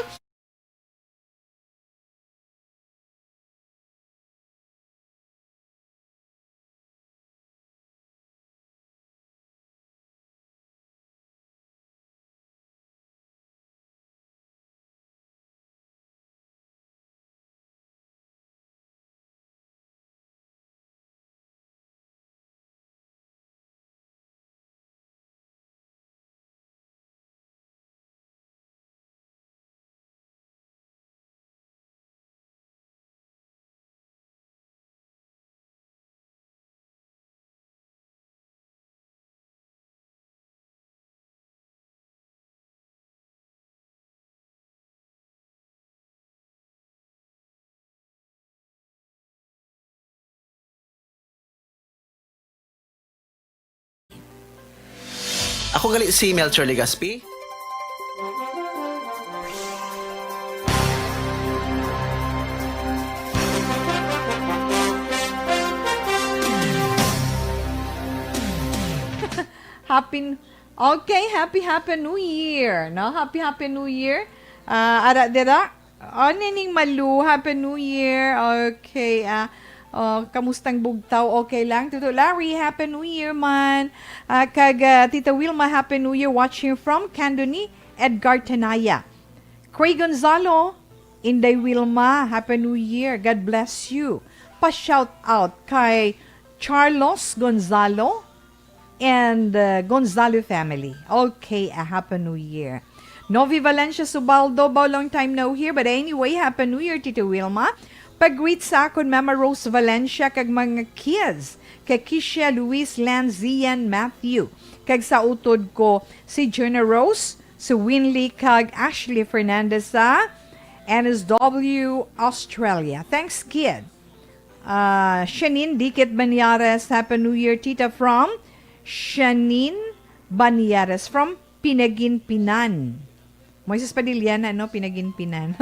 Ako gali si Melchor Legaspi. Happy New Year, no? Happy New Year. Ara dira. Nining malu, Happy New Year. Okay, kamustang bugtaw? Okay lang. Tito Larry, Happy New Year man. Tita Wilma, Happy New Year watching from Candoni, Edgar Tanaya. Craig Gonzalo, Inday Wilma, Happy New Year. God bless you. Pa-shout out kay Charlos Gonzalo and Gonzalo family. Okay, a Happy New Year. Novi Valencia Subaldo, long time no here. But anyway, Happy New Year, Tita Wilma. Pag-greet sa akon Mama Rose Valencia kag mga kids, kay Kisha, Luis, Lance, Zian, Matthew. Kag sa utod ko si Jenna Rose, si Winley kag Ashley Fernandez sa NSW Australia. Thanks, kid. Shanine Dikit Banyares, Happy New Year, Tita, from Shanine Banyares from Pinaginpinan. Moises Padilla na, Pinaginpinan.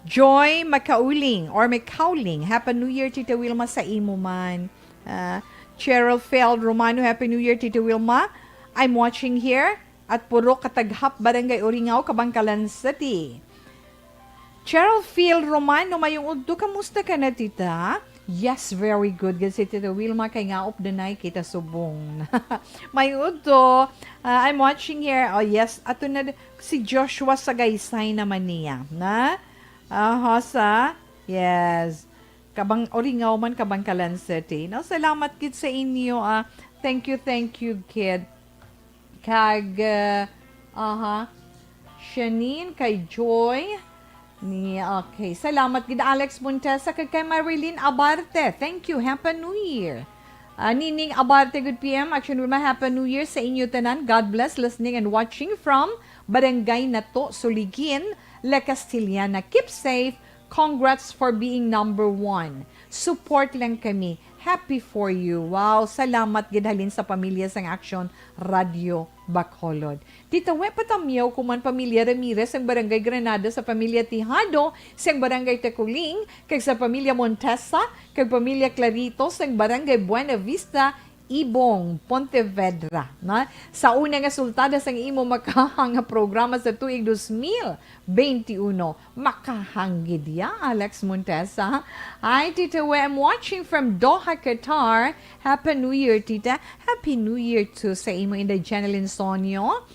Joy Macauling or Macauling, Happy New Year, Tita Wilma, sa imo man. Cheryl Feld Romano, Happy New Year, Tita Wilma. I'm watching here at Puro Kataghap, Barangay Uringaw, Kabangkalan City. Cheryl Field Romano, mayong udto, kamusta ka na, tita? Yes, very good. Kasi Tita Wilma, kay nga updanay kita subong. May uto. I'm watching here. Oh, yes. Ato na si Joshua Sagaysay naman niya. Na? Sa? Yes. Kabang oringaw man kabang kalansete. No, salamat kid sa inyo. Thank you, kid. Kag, Shanine, kay Joy. Okay, salamat gid Alex Montesa kag kay Marilyn Abarte. Thank you. Happy New Year. Nining Abarte, good PM. Action Wilma, Happy New Year sa inyo tanan. God bless listening and watching from Barangay Nato, Suligin, La Castillana. Keep safe. Congrats for being number 1. Support lang kami. Happy for you. Wow, salamat gid halin sa pamilya sang Action Radio Bacolod. Tita we patamyaw kuman pamilya Ramirez ang Barangay Granada sa pamilya Tijado sang Barangay Teculing kag sa pamilya Montesa kag pamilya Clarito sang Barangay Buena Vista Ibong, Pontevedra. Na? Sa una nga sultada sang imo makahang programa sa tuig 2021. Makahanggid ya, Alex Montesa. Hi, Tita We. I'm watching from Doha, Qatar. Happy New Year, Tita. Happy New Year to sa imo Inday Janeline Sonyo.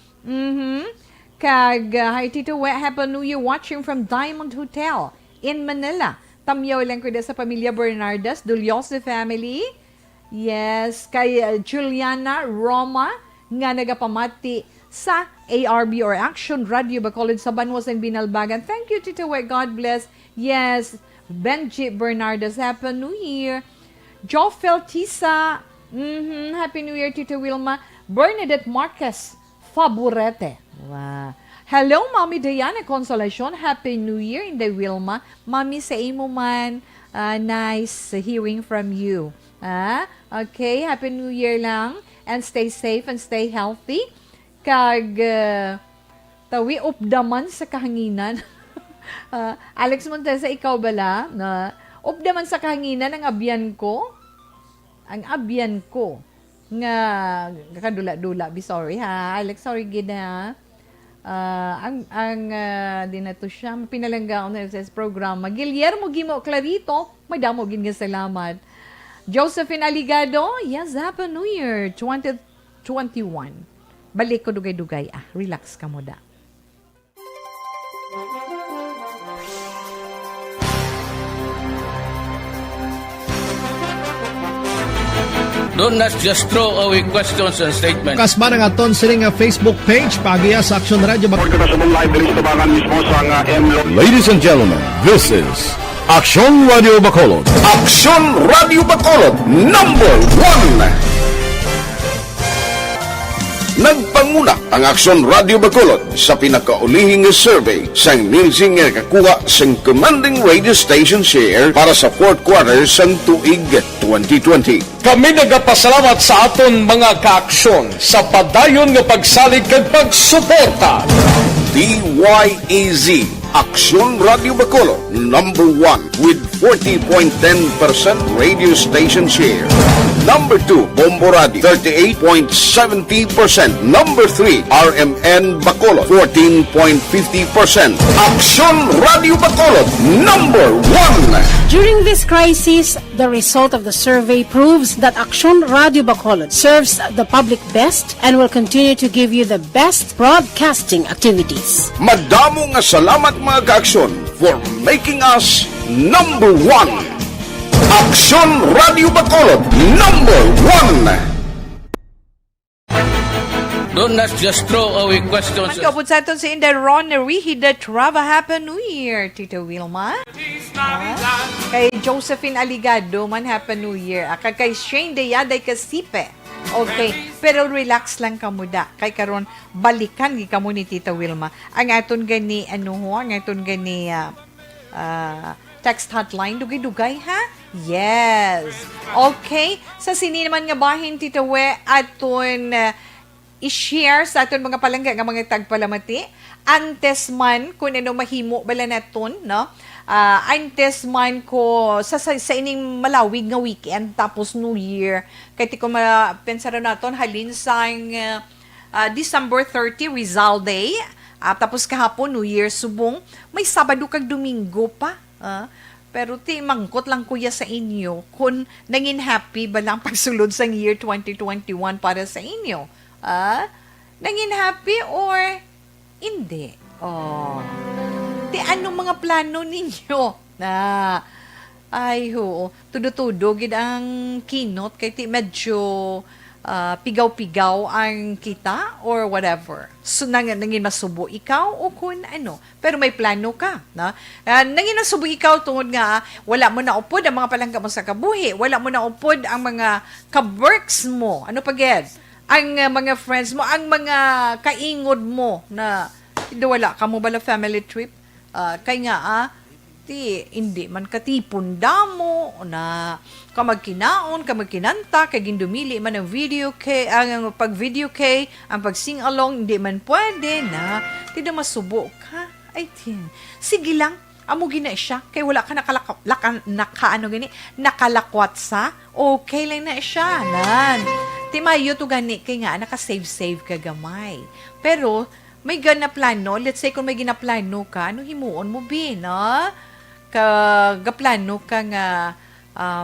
Kag, hi, Tita We. Happy New Year watching from Diamond Hotel in Manila. Tamyaw lang ko sa pamilya Bernardas, Dulioso family. Yes, kay Juliana Roma nga nagapamati sa ARB or Action Radio Bacolod sa Banwas and Binalbagan. Thank you, Tita We. God bless. Yes, Benji Bernardes, Happy New Year. Jofel Tisa, Happy New Year, Tita Wilma. Bernadette Marquez, Favorete. Wow. Hello, Mami Diana Consolacion. Happy New Year, Inday Wilma. Mami, sa imo man, nice hearing from you. Okay, Happy New Year lang and stay safe and stay healthy. Kag tawi updaman sa kahanginan. Alex Montesa, ikaw bala na updaman sa kahanginan ang abyan ko. Ang abyan ko nga kadula-dula. Be sorry ha. Alex, sorry gid ha. Di na to siya pinalanggaon na sa programa. Guillermo Gimo Clarito, madamo gid nga salamat. Josephine Aligado, yes, Happy New Year 2021. Balik ko dugay-dugay. Relax ka mo da. Do not just throw away questions and statements. Kasba ng aton sining nga Facebook page pagiya sa Action Radio Ladies and gentlemen, this is Action Radio Bacolod. Action Radio Bacolod number 1. Nagpanguna ang Action Radio Bacolod sa pinakaulihing survey sang Nielsen nga kakuha sang commanding radio station share para sa fourth quarter sang tuig 2020. Kami nagapasalamat sa aton mga kaaksyon sa padayon nga pagsalig kag pagsuporta. DYAZ Action Radio Bacolod number 1 with 40.10% radio station share. Number 2, Bombo Radio 38.70%. Number 3, RMN Bacolod 14.50%. Action Radio Bacolod number 1. During this crisis, the result of the survey proves that Action Radio Bacolod serves the public best and will continue to give you the best broadcasting activities. Madamo nga salamat mga kaaksyon for making us number 1. Action Radio Bacolod number 1. Do not just throw away questions. Magkabot sa aton si Inday Ron Rihida Trava. Happy New Year, Tita Wilma. Kay Josephine Aligado man, Happy New Year. Kay Shane Deyaday Kasipe. Okay, pero relax lang ka muda. Kay karon balikan gi kamo ni Tita Wilma. Ang aton gani ang aton gani text hotline dugay-dugay ha. Yes. Okay, sa sini naman nga bahin Tita We aton i-share sa aton mga palangga nga mga tagpalamati. Antes man kung ano mahimo bala naton, no? Antes man ko sa ining malawig nga weekend tapos New Year kay ti ko mapensara naton halin sang December 30 Rizal Day, tapos kahapon New Year subong may Sabado kag Domingo pa. Pero ti mangkot lang kuya sa inyo kung nangin happy ba lang pagsulod sa year 2021 para sa inyo. Nangin happy or hindi? Oh. Ti anong mga plano ninyo? Ay ho, tudo-tudo gid ang kinot kay ti medyo pigaw-pigaw ang kita or whatever. So, nangin masubo ikaw o kung ano. Pero may plano ka. Na? Nangin masubo ikaw tungod nga, wala mo na upod ang mga palangga mo sa kabuhi. Wala mo na upod ang mga ka-works mo. Ano pa ged? Ang mga friends mo, ang mga kaingod mo na wala ka mo bala family trip. Kaya nga, hindi man katipon damo na kamagkinaon, kamagkinanta, kay gindumili man ang video kay, ang pag-video kay, ang pag-sing along, hindi man pwede na, tidak masubo ka. Ay, sige lang, amo gina siya, kay wala ka nakalakwat sa, okay lang na siya, nan. Timayo to gani, kay nga, nakasave-save ka gamay. Pero, may gana plano, let's say kung may ginaplano ka, ano himuon mo no? Gaplano ka nga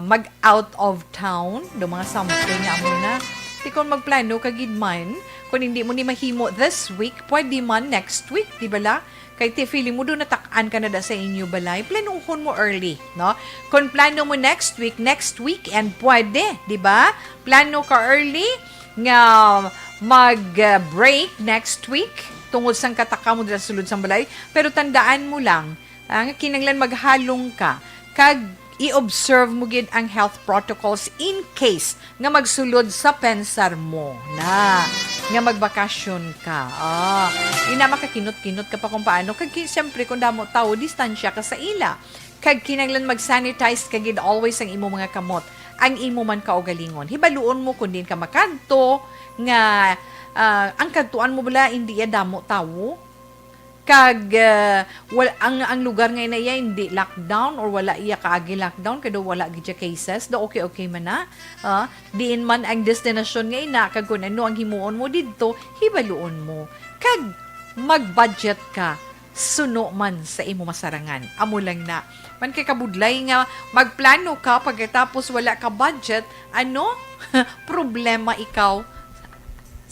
mag-out of town, do mga something nga mo na. Di kung magplano ka gidman, kung hindi mo ni mahimo this week, pwede man next week, di bala? Kay ti feeling mo doon natakaan ka na da sa inyo balay, planuhon mo early, no? Kung plano mo next weekend, pwede, di ba? Plano ka early, nga mag-break next week, tungod sang kataka mo dala sulod sang balay, pero tandaan mo lang, ang kinanglan maghalong ka, kag i-observe mo gid ang health protocols in case nga magsulod sa pensar mo na nga magbakasyon ka. Ina makakinot-kinot ka pa kung paano. Kag siyempre kung damo tao, distansya ka sa ila. Kag kinanglan mag-sanitize ka gid always ang imo mga kamot. Ang imo man kaugalingon. Hibaluon mo kung din ka makanto nga ang kantuan mo bala hindi ya damo tawo. Kag ang lugar ngayon na iya hindi lockdown or wala iya kaagi lockdown kado wala gid cases do okay man na diin man ang destination ngayon na kag kun ano ang himuon mo didto hibaluon mo kag mag-budget ka suno man sa imo masarangan amo lang na man kay kabudlay nga magplano ka pagkatapos wala ka budget ano problema ikaw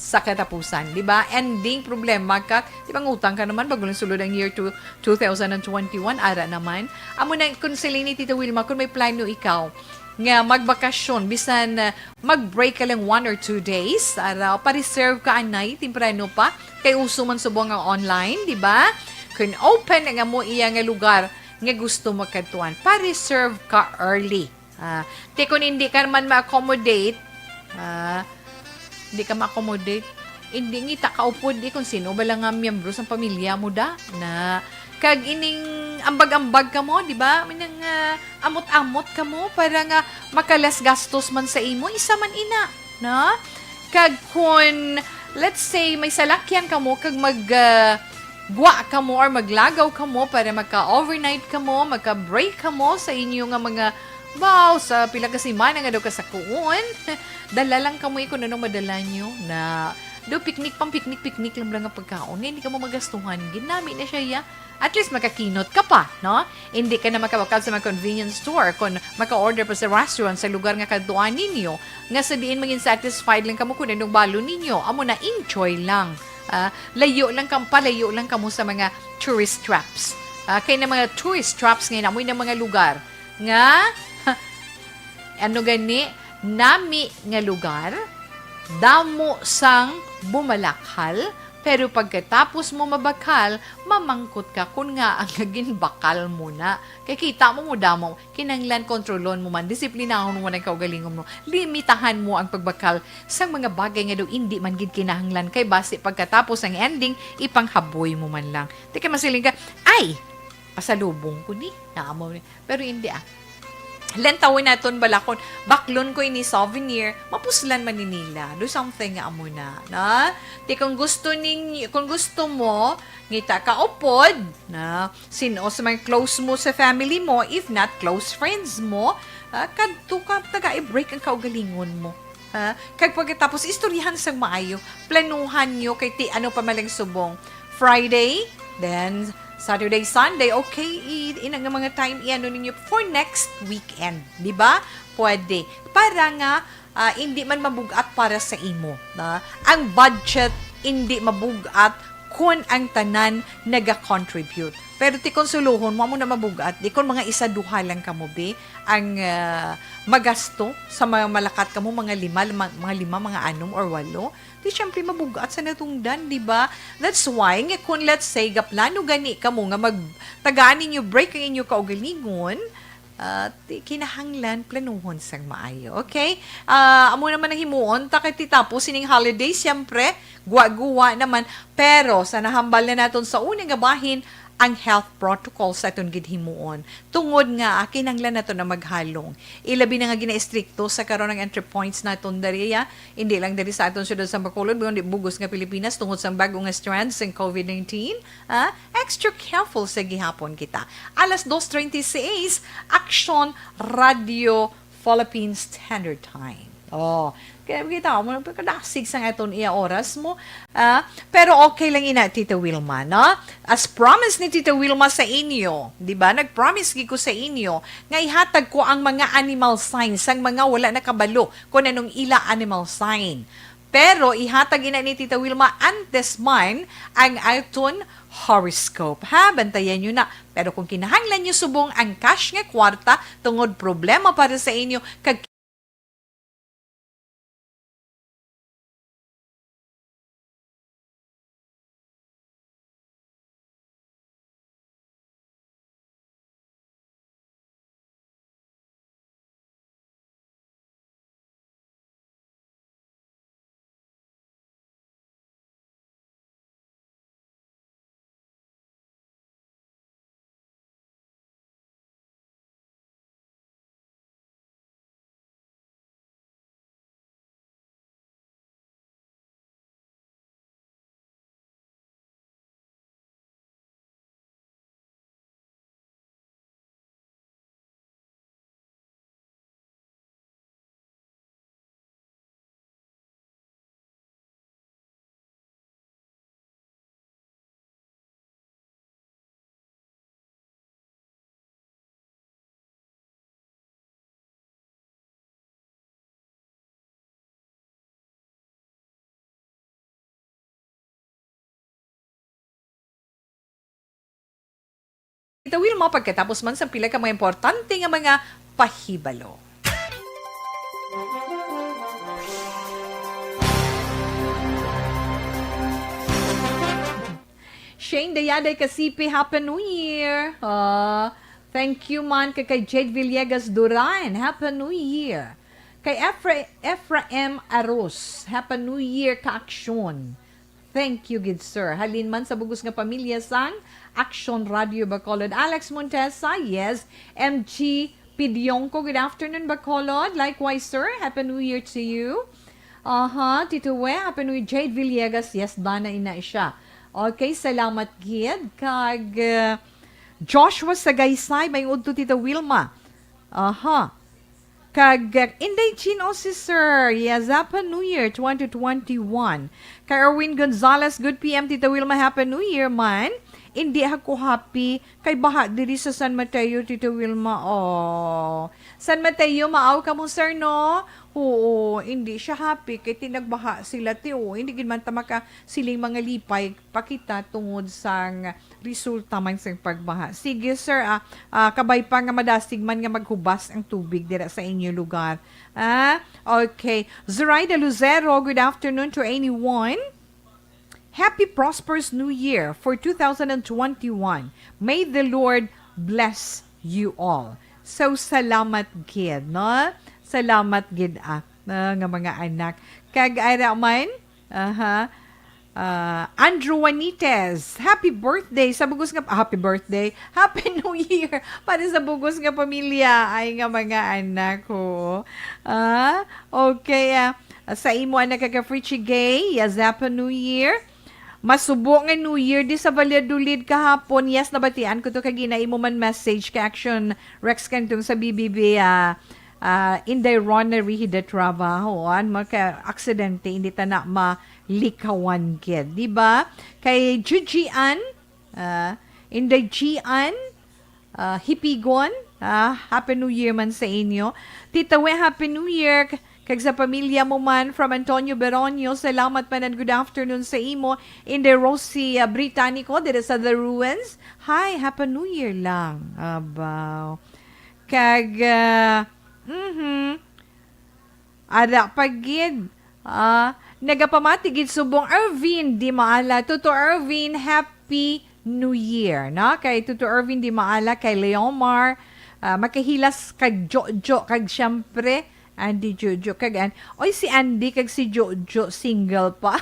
sa katapusan, di ba? Ending problema ka, di ba ngutang ka naman bago lang sulod ang year 2021, ara naman. Amo na konseling ni Tita Wilma kung may plano ikaw nga magbakasyon bisan mag-break ka lang 1 or 2 days, ara pa-reserve ka anay temprano pa kay uso man subong nga online, di ba? Kung open nga mo iya nga lugar nga gusto mo kadtuan, pa-reserve ka early. Te kung hindi ka man ma-accommodate, hindi ka ma-accommodate, hindi ngita ka upod di kung sino ba lang nga miyembro sa pamilya mo da na kag ining ambag-ambag ka mo, di ba? Minang amot-amot ka mo para nga makalas gastos man sa imo, isa man ina, na? Kag kung let's say may salakyan ka mo kag gwa ka mo or maglagaw ka mo para magka-overnight ka mo, magka-break ka mo sa inyo nga mga sa pila kasi mana nga daw ka sa kuon. Dala lang ka mo kung anong madala nyo na do piknik lang ang pagkaon. Hindi ka mo magastuhan. Ginamit na siya ya. At least makakinot ka pa, no? Hindi ka na makawakal sa mga convenience store kung maka-order pa sa restaurant sa lugar nga kaduan ninyo. Nga sabihin maging satisfied lang ka mo kung anong balo ninyo. Amo na enjoy lang. Layo lang ka mo sa mga tourist traps. Kaya na mga tourist traps ngayon, amoy ng mga lugar nga ano gani nami nga lugar damo sang bumalakhal pero pagkatapos mo mabakal mamangkot ka kun nga ang ginbakal mo na kay kita mo damo kinanglan kontrolon mo man disiplinahon mo man ang kaugalingon mo limitahan mo ang pagbakal sang mga bagay nga daw hindi man gid kinahanglan kay base pagkatapos ang ending ipanghaboy mo man lang teka masiling ka ay pasalubong ko ni naamo pero hindi lentawin naton balakon baklon ko ini souvenir mapuslan man nila do something nga amo na ti kung gusto mo ngita ka upod na sino sa mga close mo sa family mo if not close friends mo kadto ka taga i-break ang kaugalingon mo kag pagkatapos istoryahan sang maayo planuhan nyo kay ti ano pa malang subong Friday Then, Saturday, Sunday, okay, inang mga time iano ninyo for next weekend, di ba? Pwede. Para nga, hindi man mabugat para sa imo. Na? Ang budget, hindi mabugat kung ang tanan naga-contribute. Pero ti konsuluhon, mo na mabugat, di kung mga isa duha lang kamo be, ang magasto sa mga malakat kamo, mga lima, mga anom or walo, di syempre mabugat sa natungdan, di ba? That's why, kung let's say, gaplano gani kamo nga tagaan ninyo break ang inyo kaugalingon, kinahanglan planuhon sang maayo. Okay? Amo naman ang himuon, takit tapos sining holiday, siyempre, guwa-guwa naman, pero sa nahambal na naton sa unang gabahin, ang health protocol sa itong gidhimuon. Tungod nga, kinanglan na to na maghalong. Ilabi na nga gina-estricto sa karon ng entry points na itong dariya. Hindi lang dari sa atong syudad sa Bacolod, buong bugos nga Pilipinas, tungod sa bagong nga strands ng COVID-19. Extra careful sa gihapon kita. Alas 2:36, Action Radio Philippines Standard Time. Kaya kita mo, kadasig sa nga iya oras mo. Pero okay lang ina, Tita Wilma, no? As promise ni Tita Wilma sa inyo, di ba? Nag-promise ko sa inyo, nga ihatag ko ang mga animal signs, ang mga wala nakabalo, kung anong ila animal sign. Pero ihatag ina ni Tita Wilma antes man ang aton horoscope. Bantayan nyo na. Pero kung kinahanglan nyo subong ang cash nga kwarta, tungod problema para sa inyo, Tita Wilma, pagkatapos man sa pila ka mga importante nga mga pahibalo. Shane Dayaday Kasipi, Happy New Year! Thank you man kay Jade Villegas Duran, Happy New Year! Kay Ephraim Aros, Happy New Year ka-aksyon. Thank you, good sir. Halin man sa bugos nga pamilya sang Action Radio Bacolod. Alex Montesa, yes. MG Pidyongko, good afternoon Bacolod. Likewise, sir. Happy New Year to you. Tito We, Happy New Year. Jade Villegas, yes, dana ina siya. Okay, salamat gid. Kag Joshua Sagaysay, may udto Tito Wilma. Kag Inday Chino si Sir. Yes, Happy New Year 2021. Kay Erwin Gonzalez, good PM Tita Wilma, Happy New Year man. Hindi ako happy kay baha diri sa San Mateo, Tita Wilma. San Mateo, maaw ka mo sir, no? Oo, hindi siya happy kay tinagbaha sila tiyo. Hindi gid man ta maka siling mga lipay pakita tungod sang resulta man sa pagbaha. Sige sir, kabay pa nga madasig man nga maghubas ang tubig dira sa inyo lugar. Okay. Zoraida Lucero, good afternoon to anyone. Happy prosperous New Year for 2021. May the Lord bless you all. So, salamat gid, no? Salamat gid nga mga anak. Kag ara man, Andrew Juanites, happy birthday sa bugos nga happy birthday, happy new year para sa bugos nga pamilya ay nga mga anak ko. Okay, sa imo anak ka Fritchie Gay, yes, happy new year. Masubo nga New Year di sa Valladolid kahapon. Yes, nabatian ko to kag imo man message ka Action Rex kantong sa BBB Inday Ronner Rihida trabaho maka aksidente hindi ta na malikawan kid, di ba? Kay Jujian Inday Gian, Hipigon, Happy New Year man sa inyo. Tita We, Happy New Year. Kag sa pamilya mo man from Antonio Beronio, salamat man and good afternoon sa imo. Inday Rosie Britannico, dito sa The Ruins. Hi, Happy New Year lang. Abaw. Kag, ada pagid. Nagapamatigid subong Irvin Di Maala. Tuto Irvin, Happy New Year. No? Kay Tuto Irvin Di Maala, kay Leomar, makahilas kag Jojo, kag syempre, Andy Jojo, kag oy si Andy, kag si Jojo, single pa.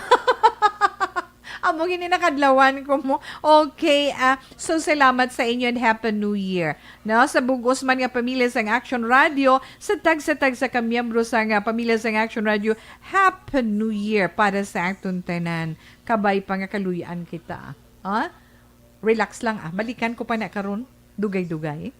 Amo gini nakadlawan ko mo. Okay, so salamat sa inyo and Happy New Year. No, sa bugos man nga pamilya sang Action Radio, sa tag sa kamiyembro sang pamilya sang Action Radio, Happy New Year para sa aton tanan. Kabay pa nga kaluyan kita. Relax lang balikan ko pa na karon. Dugay-dugay.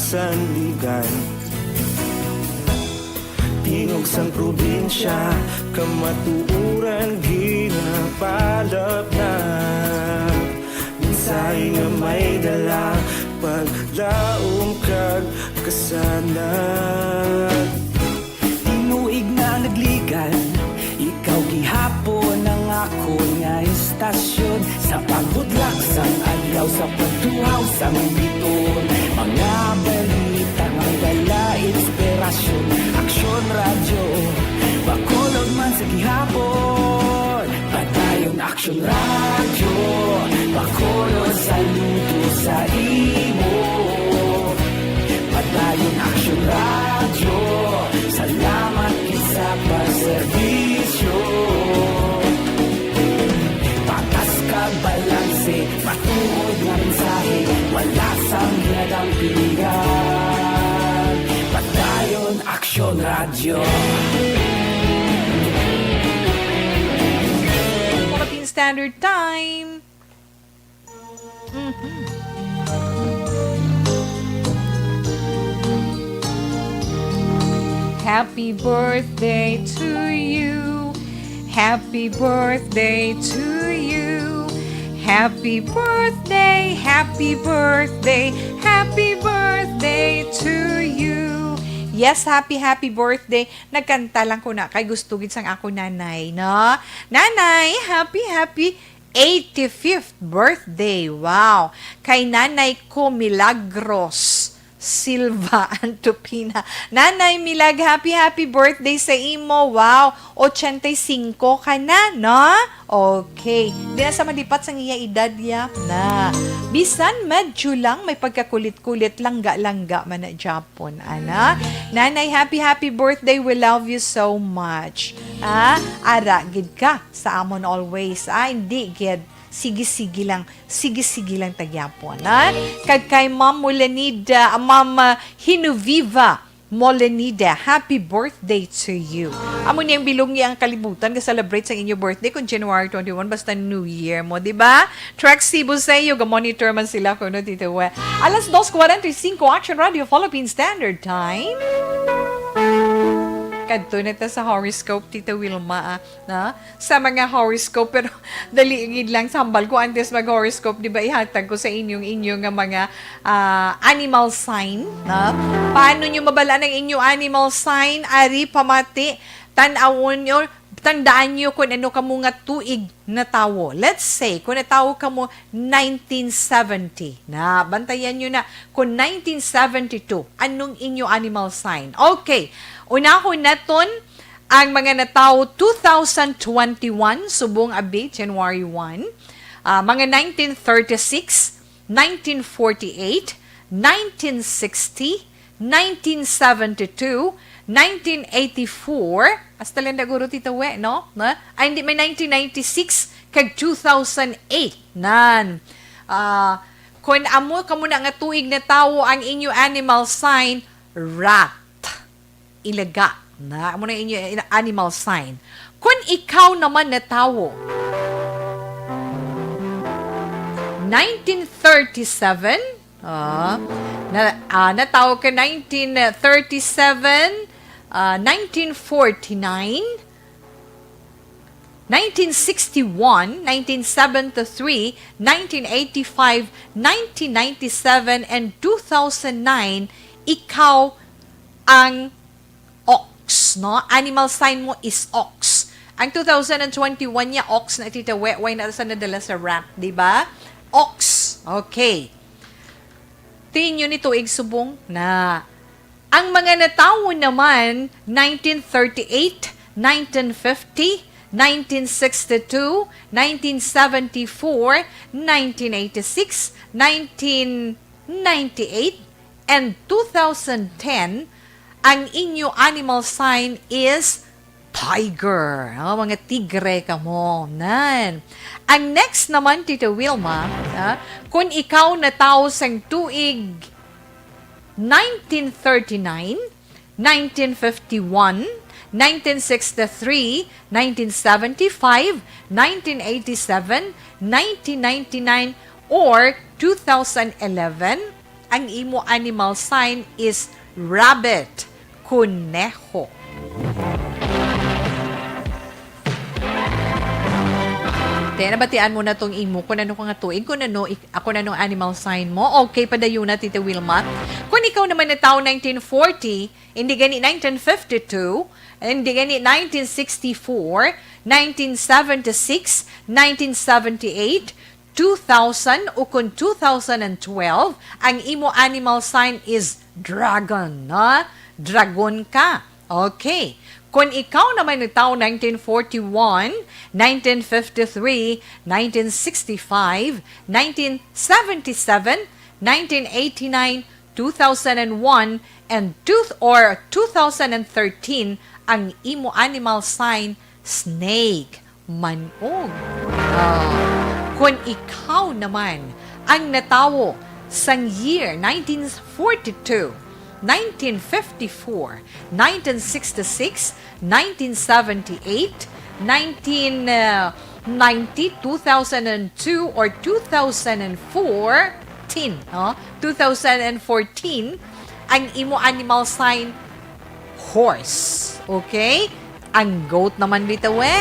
Sandigan Tingog sang probinsya Kamatuuran ginapalap na Minsay nga may dala Paglaom kag kasanat Tinuig na nagligan Ikaw gihapon ang ako nga istasyon Sa pagudlak sang adlaw Sa pagtuhaw sang biton Mga balita ng dala inspirasyon Aksyon radyo Bacolod man sa gihapon Padayon Aksyon radyo Bacolod saludo sa imo Padayon Aksyon radyo Salamat isa pa serbisyo Patas ka balanse Patuod nga mensahe Wala sang hinadang pilihan Padayon Aksyon Radio Philippine Standard Time. Happy birthday to you. Happy birthday to you. Happy birthday, happy birthday, happy birthday to you. Yes, happy birthday. Nagkanta lang ko na kay gusto gid sang ako nanay, no? Nanay, happy 85th birthday. Wow. Kay nanay ko Milagros Silva Antupina. Nanay Milag, happy birthday sa imo. Wow, 85 ka na, no? Okay. Di na sa malipat sa iya edad ya na. Bisan medyo lang may pagkakulit-kulit langga-langga man na Japon, ana. Nanay, happy birthday. We love you so much. Ara gid ka sa amon always. Hindi gid. Sige-sige lang tagyapon. Kag kay Ma'am Molenida, Ma'am Hinuviva Molenida, happy birthday to you. Amo niyang bilong ang kalibutan ka celebrate sa inyo birthday kung January 21 basta New Year mo, di ba? Track Cebu sa iyo, ga-monitor man sila ko no Tito We. Alas 2:45 Action Radio Philippine Standard Time. Kadto na ta sa horoscope, Tita Wilma, na? Sa mga horoscope, pero daliingid lang, sambal ko antes mag-horoscope, di ba, ihatag ko sa inyong mga animal sign, na? Paano nyo mabala ng inyong animal sign? Ari, pamati, tandaan nyo kung ano ka mo nga tuig na tawo. Let's say, kung natawo ka mo 1970. Na, bantayan nyo na. Kung 1972, anong inyo animal sign? Okay. Unahon naton ang mga natawo 2021, subong abi, January 1. Mga 1936, 1948, 1960, 1972, 1984, hasta lang na guro tita we, no? Ay, hindi, may 1996, kag 2008, nan. Kung amo ka muna nga tuig na tawo ang inyo animal sign, rat. Ilaga. Na, amo na inyo animal sign. Kung ikaw naman na tawo, 1937, natawo ka 1937, 1949, 1961, 1973, 1985, 1997, and 2009, ikaw ang ox, no? Animal sign mo is ox. Ang 2021 niya, ox na tita, way na sa nadala sa rat, di ba? Ox. Okay. Tingin nyo nito, igsubong na ang mga natawo naman, 1938, 1950, 1962, 1974, 1986, 1998, and 2010, ang inyo animal sign is tiger. Mga tigre ka mo. Nan. Ang next naman, Tita Wilma, kung ikaw na tao sang tuig 1939, 1951, 1963, 1975, 1987, 1999, or 2011, ang imo animal sign is rabbit, kuneho. Nabatian mo na tong imo kung ano ka nga tuig, kung ano, ako na nung animal sign mo. Okay, padayon na, Tita Wilma. Kung ikaw naman na tao 1940, hindi gani 1952, hindi gani 1964, 1976, 1978, 2000, o kung 2012, ang imo animal sign is dragon, na? Dragon ka. Okay. Kung ikaw naman ng taon 1941, 1953, 1965, 1977, 1989, 2001, and 2013, ang imo animal sign, snake, manog. Kung ikaw naman ang natawo sang year 1942, 1954, 1966, 1978, 1990, 2002, or 2014, 2014, ang imo animal sign, horse. Okay? Ang goat naman bitawe.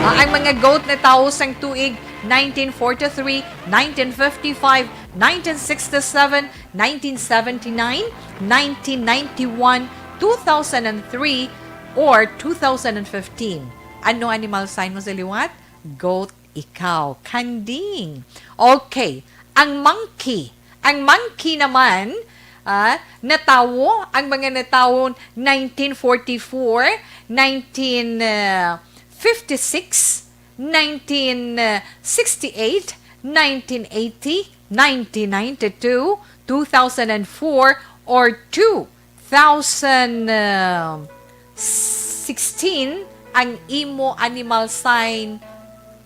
Ang mga goat na tao sang tuig 1943, 1955, 1967, 1979, 1991, 2003, or 2015. Ano animal sign mo sa liwat? Goat, ikaw. Kanding. Okay. Ang monkey. Ang monkey naman, natawo, ang mga natawo 1944, 1956, 1968, 1980, 1992, 2004, or 2016, ang imo animal sign,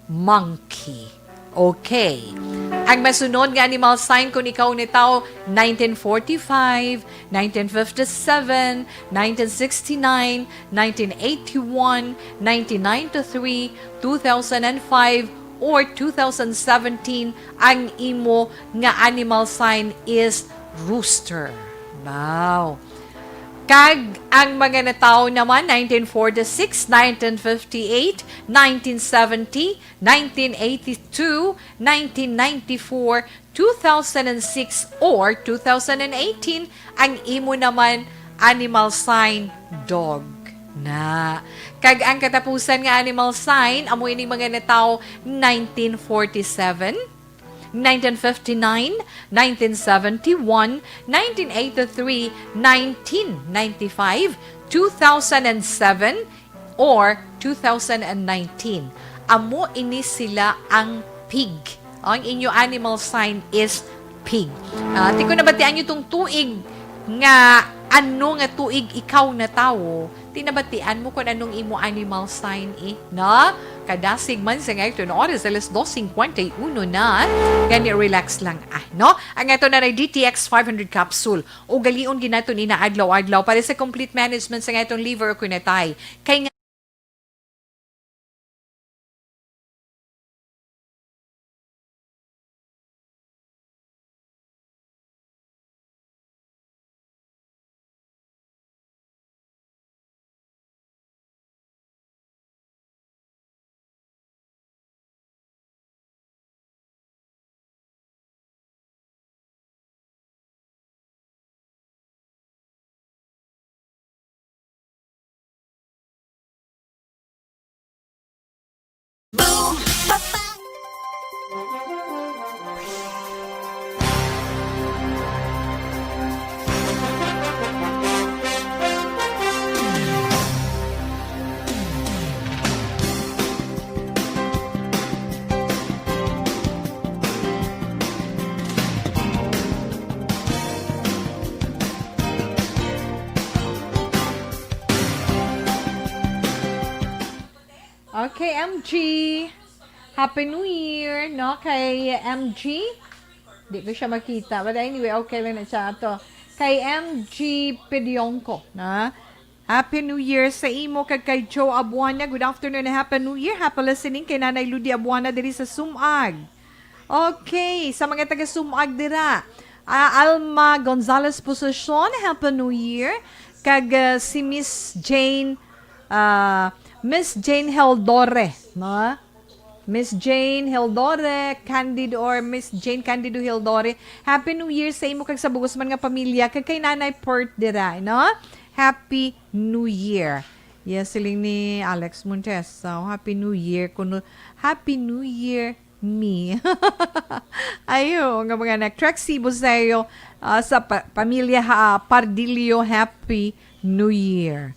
monkey. Okay. Ang masunod nga animal sign kung ikaw ni tao 1945, 1957, 1969, 1981, 1993, 2005, or 2017, ang imo nga animal sign is rooster. Wow. Kag ang mga natao naman 1946, 1958, 1970, 1982, 1994, 2006, or 2018, ang imo naman animal sign dog. Na. Kag ang katapusan nga animal sign, amo ining mga nataw 1947, 1959, 1971, 1983, 1995, 2007, or 2019. Amo ini sila ang pig. Ang inyo animal sign is pig. Tiko nabatian nyo tong tuig nga ano nga tuig ikaw na tao, tinabatian mo kung anong imo animal sign na? Kadasig man sa ngayon na oras, alas 2:51 na. Gani, relax lang no? Ang ito na DTX 500 capsule. O galion ginato ni na adlaw-adlaw para sa complete management sa ngayon liver o kunatay. Kay nga Okay, MG. Happy New Year, no? Kay MG. Di ko siya makita. But anyway, okay lang na siya ito. Kay MG Pidionco, na? Happy New Year sa imo kag kay Joe Abuana. Good afternoon and Happy New Year. Happy listening kay Nanay Ludi Abuana diri sa Sumag. Okay, sa mga taga Sumag dira. Alma Gonzalez Posisyon, Happy New Year. Kag si Miss Jane Heldore, no? Miss Jane Heldore, Candido or Miss Jane Candido Heldore. Happy New Year sa imo kag sa bugos man nga pamilya kag kay Nanay Port dira, no? Happy New Year. Yes, siling ni Alex Montes. So, Happy New Year kuno. Happy New Year me. Ayo, nga mga nag-track sibo sa'yo sa pamilya Pardilio. Happy New Year.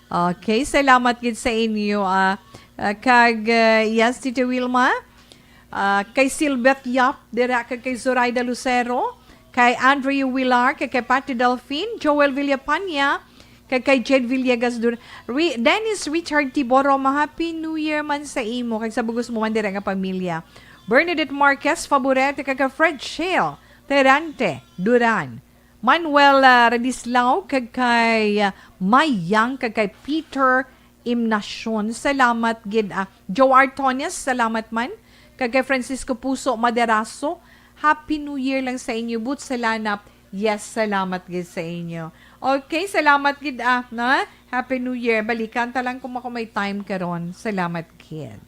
Okay, salamat gid sa inyo. Kag yes, Tita Wilma, kay Silbeth Yap, dira kag kay Zoraida Lucero, kay Andrea Villar, kay Patty Delphine, Joel Villapanya, kay Jed Villegas, Dennis Richard Tiboro, Happy New Year man sa imo, kag sa bugos mo man dira nga pamilya. Bernadette Marquez, Favorete, kay Fred Shale, Terante, Duran, Manuel Radislao, kag kay Mayang, kag kay Peter Imnasyon. Salamat gid. Joe Artonias, salamat man. Kag kay Francisco Puso Maderaso, Happy New Year lang sa inyo. But salanap, yes, salamat gid sa inyo. Okay, salamat gid na. Happy New Year. Balikan ta lang kung ako may time karon. Salamat gid.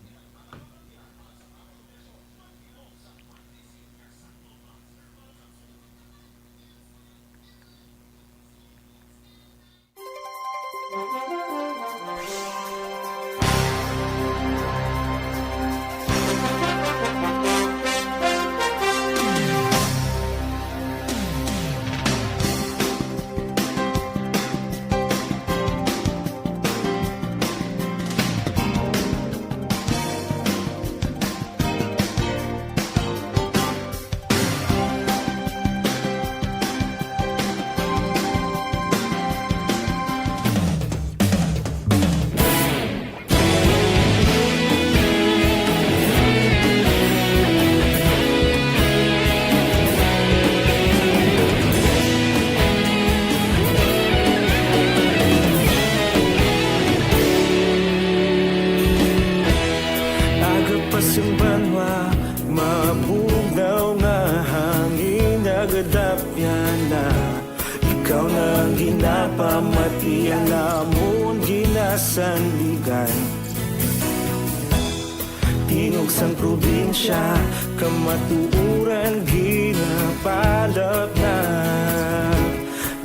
Sang probinsya, kamatuuran, ginapalap na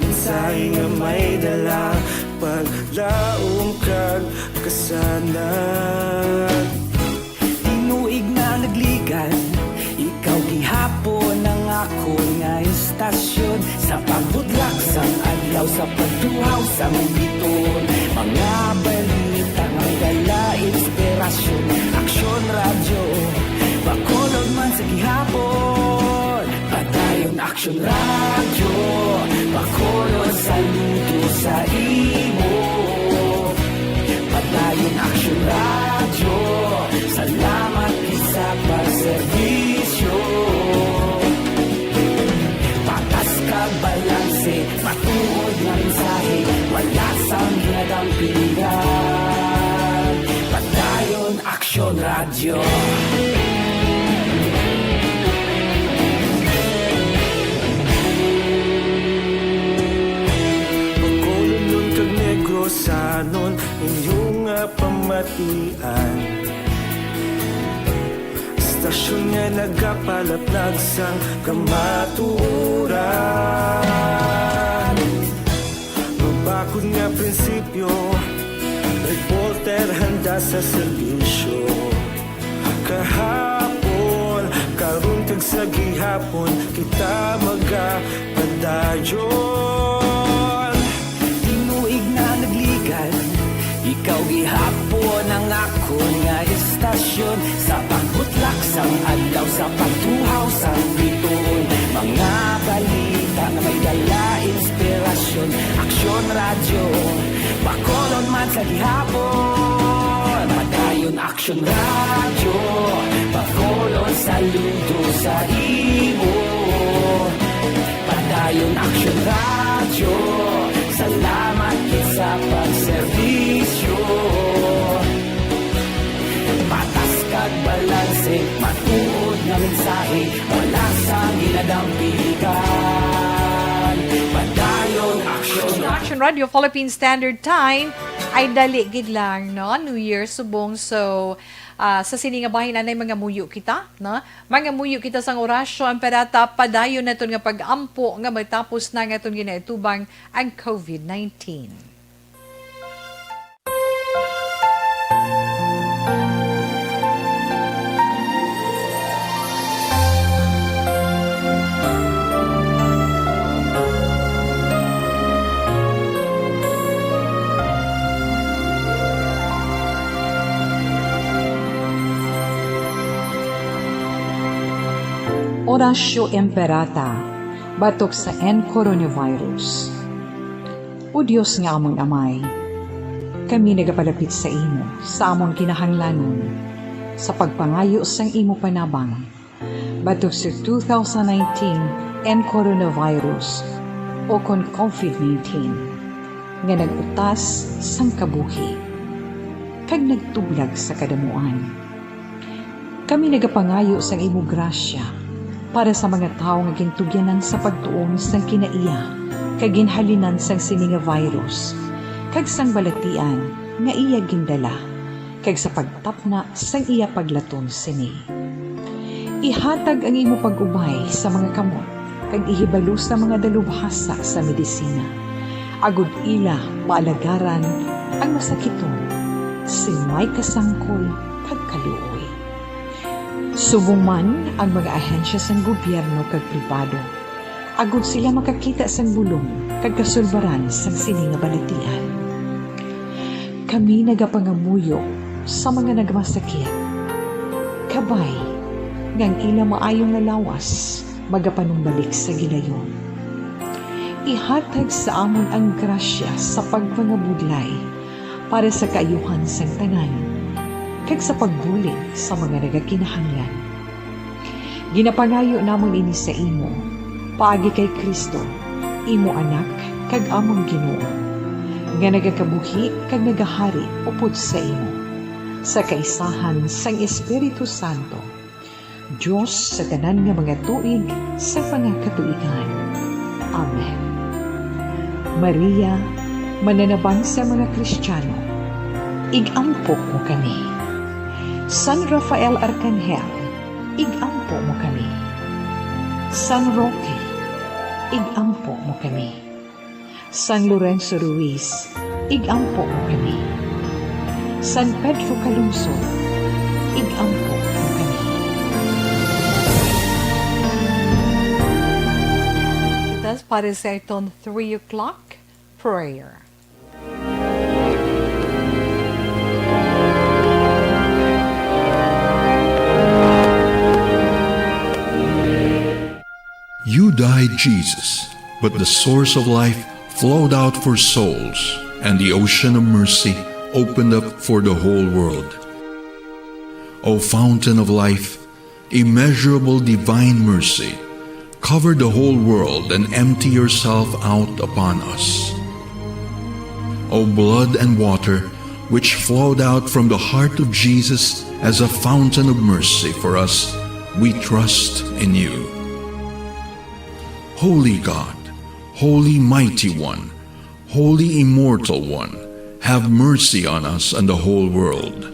mensahe nga may dala, paglaom ka Tinuig na nagligan, ikaw gihapon ang ako nga istasyon. Sa pagbudlak sang adlaw, sa pagduhaw sang biton, mga balita nga dala inspirasyon. Aksyon radyo, bakolod man sa gihapon. Padayon Aksyon radyo, bakolod saludo sa imo. Padayon Aksyon radyo, salamat sa pagserbisyo. Patas kag balanse, matuod nga mensahe, wala sang ginadampingan. Padayon Aksyon radyo. Pagkolon kag negrosanon, inyong pamatian. Stasyon nga nagapalaplag sang kamatuuran. Mabakod nga prinsipyo, reporter handa sa serbisyo. Kahapon, karun kag sa gihapon, kita magapadayon. Tinuig na nagligan, ikaw gihapon ang ako nga istasyon. Sa pagbutlak sang adlaw, sa pagtuhaw sang biton, mga balita na may dala inspirasyon. Aksyon radyo, bakolon man sa gihapon. Padayon Aksyon radyo, bakolon saludo sa imo. Padayon Aksyon radyo, salamat sa pagserbisyo. Patas kag balanse, matuod nga mensahe, wala sa ginadampigan. Padayon Aksyon Action Radio Philippine Standard Time ay dali gid lang, no? New Year subong. So sa siningabahin anay mga muyo kita, no? Mga muyo kita sang orasyo ang perata padayon naton nga pag-ampo nga matapos na nga aton ginaitubang ang COVID-19. Orasyo Emperata, batok sa coronavirus. O Diyos nga among amay, kami nagapalapit sa imo, sa among kinahanglanon, sa pagpangayo sang imo panabang, batok sa 2019 coronavirus o kon COVID-19, nga nagutas sang kabuhi, kag nagtublag sa kadamuan. Kami nagapangayo sang imo grasya, para sa mga tao nga gintugyanan sa pagtuon sang kinaiya, kag ginhalinan sang sininga virus, kag sang balatian nga iya gindala, kag sa pagtapna sang iya paglaton sini. Ihatag ang imo pag-ubay sa mga kamot, kag ihibalo sa mga dalubhasa sa medisina. Agud ila maalagaran ang masakiton, sin may kasangkol kag kaluoy. Subong man ang mga ahensya sang gobyerno kag pribado, agud sila makakita sang bulong kag kasulbaran sang sininga balatian. Kami nagapangamuyo sa mga nagmasakit, kabay ngang ila maayong nalawas magapanumbalik sa gilayon. Ihatag sa amon ang grasya sa pagpangabudlay para sa kaayuhan sang tanan, kag sa pagbulig sa mga nagakinahanglan. Ginapangayo namon ini sa imo, paagi kay Kristo, imo anak kag among Ginoo, nga nagakabuhi kag nagahari upod sa imo, sa kaisahan sang Espiritu Santo, Diyos sa tanan nga mga tuig sa pangakatuigan. Amen. Maria, mananabang sa mga Kristiyano, igampo mo kami. San Rafael Arcangel, igampo mo kami. San Roque, igampo mo kami. San Lorenzo Ruiz, igampo mo kami. San Pedro Calungsod, igampo mo kami. Kitas para sa itong 3 o'clock prayer. You died, Jesus, but the source of life flowed out for souls, and the ocean of mercy opened up for the whole world. O fountain of life, immeasurable divine mercy, cover the whole world and empty yourself out upon us. O blood and water, which flowed out from the heart of Jesus as a fountain of mercy for us, we trust in you. Holy God, Holy Mighty One, Holy Immortal One, have mercy on us and the whole world.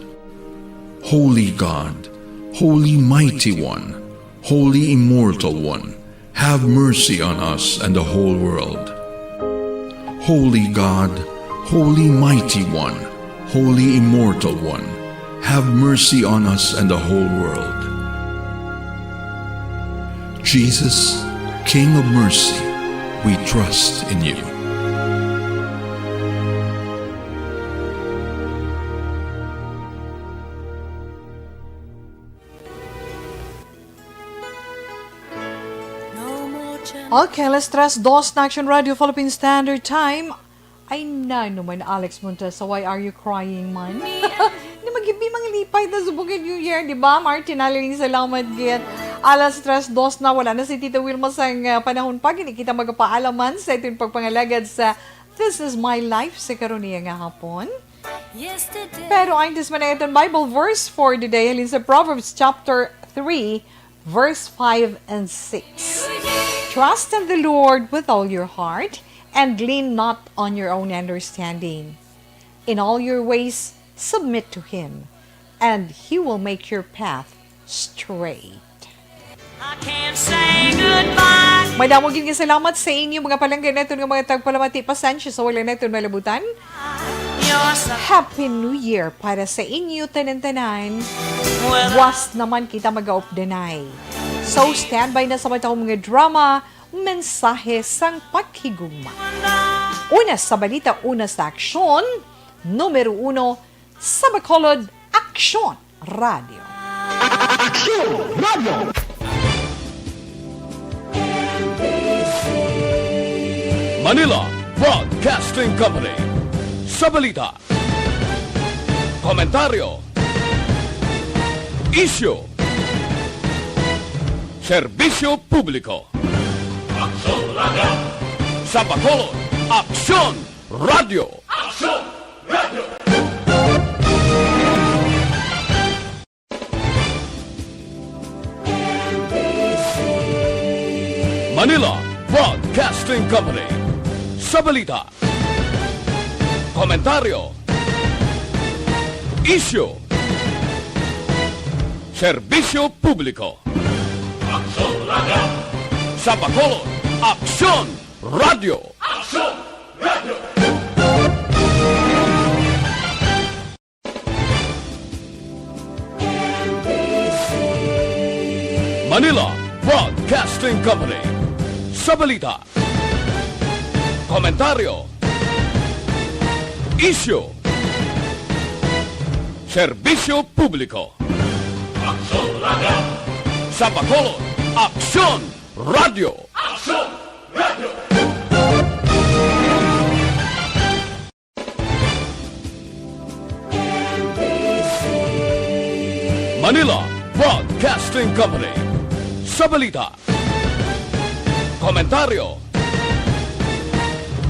Holy God, Holy Mighty One, Holy Immortal One, have mercy on us and the whole world. Holy God, Holy Mighty One, Holy Immortal One, have mercy on us and the whole world. Jesus, King of mercy, we trust in you. Okay, let's stress dos na Action Radio Philippine Standard Time. Ay na naman, Alex Montesa, why are you crying, man? Hindi mag-ibi mga lipay na subugin New Year, di ba? Martin, alaling salamat git. Alas stress dos na, wala na si Tita Wilma sa panahon pa. Ginikita magapaalaman sa itong pagpangalagad sa This Is My Life sa karuniya nga hapon. Pero ang dismanay itong Bible verse for today, halin sa Proverbs chapter 3, verse 5 and 6. Trust in the Lord with all your heart, and lean not on your own understanding. In all your ways, submit to Him, and He will make your path straight. I can't say goodbye. May damogin nga salamat sa inyo mga palanggan neto nga mga tagpalamati pasensya sa wala neto malabutan. Happy New Year para sa inyo tanan-tanan. Was naman kita mag-aupdanay. So standby na sa matang mga drama, mensahe sang paghigugma. Una sa balita, una sa aksyon, numero 1 sa Bacolod Aksyon Radio. Aksyon Radio! Manila Broadcasting Company. Sa balita, komentaryo, issue, serbisyo publiko. Aksyon Radio! Sa Bacolod, Aksyon Radio! Aksyon Radio! Manila Broadcasting Company. Sa balita, komentaryo, issue, serbisyo publiko. Aksyon Radio! Sa Bacolod, Aksyon Radio! Aksyon Radio! Manila Broadcasting Company. Sa balita, komentaryo, issue, serbisyo publiko. Aksyon Radio! Sa Bacolod, Aksyon Radio! Aksyon Radio! Manila Broadcasting Company. Sa balita, komentaryo,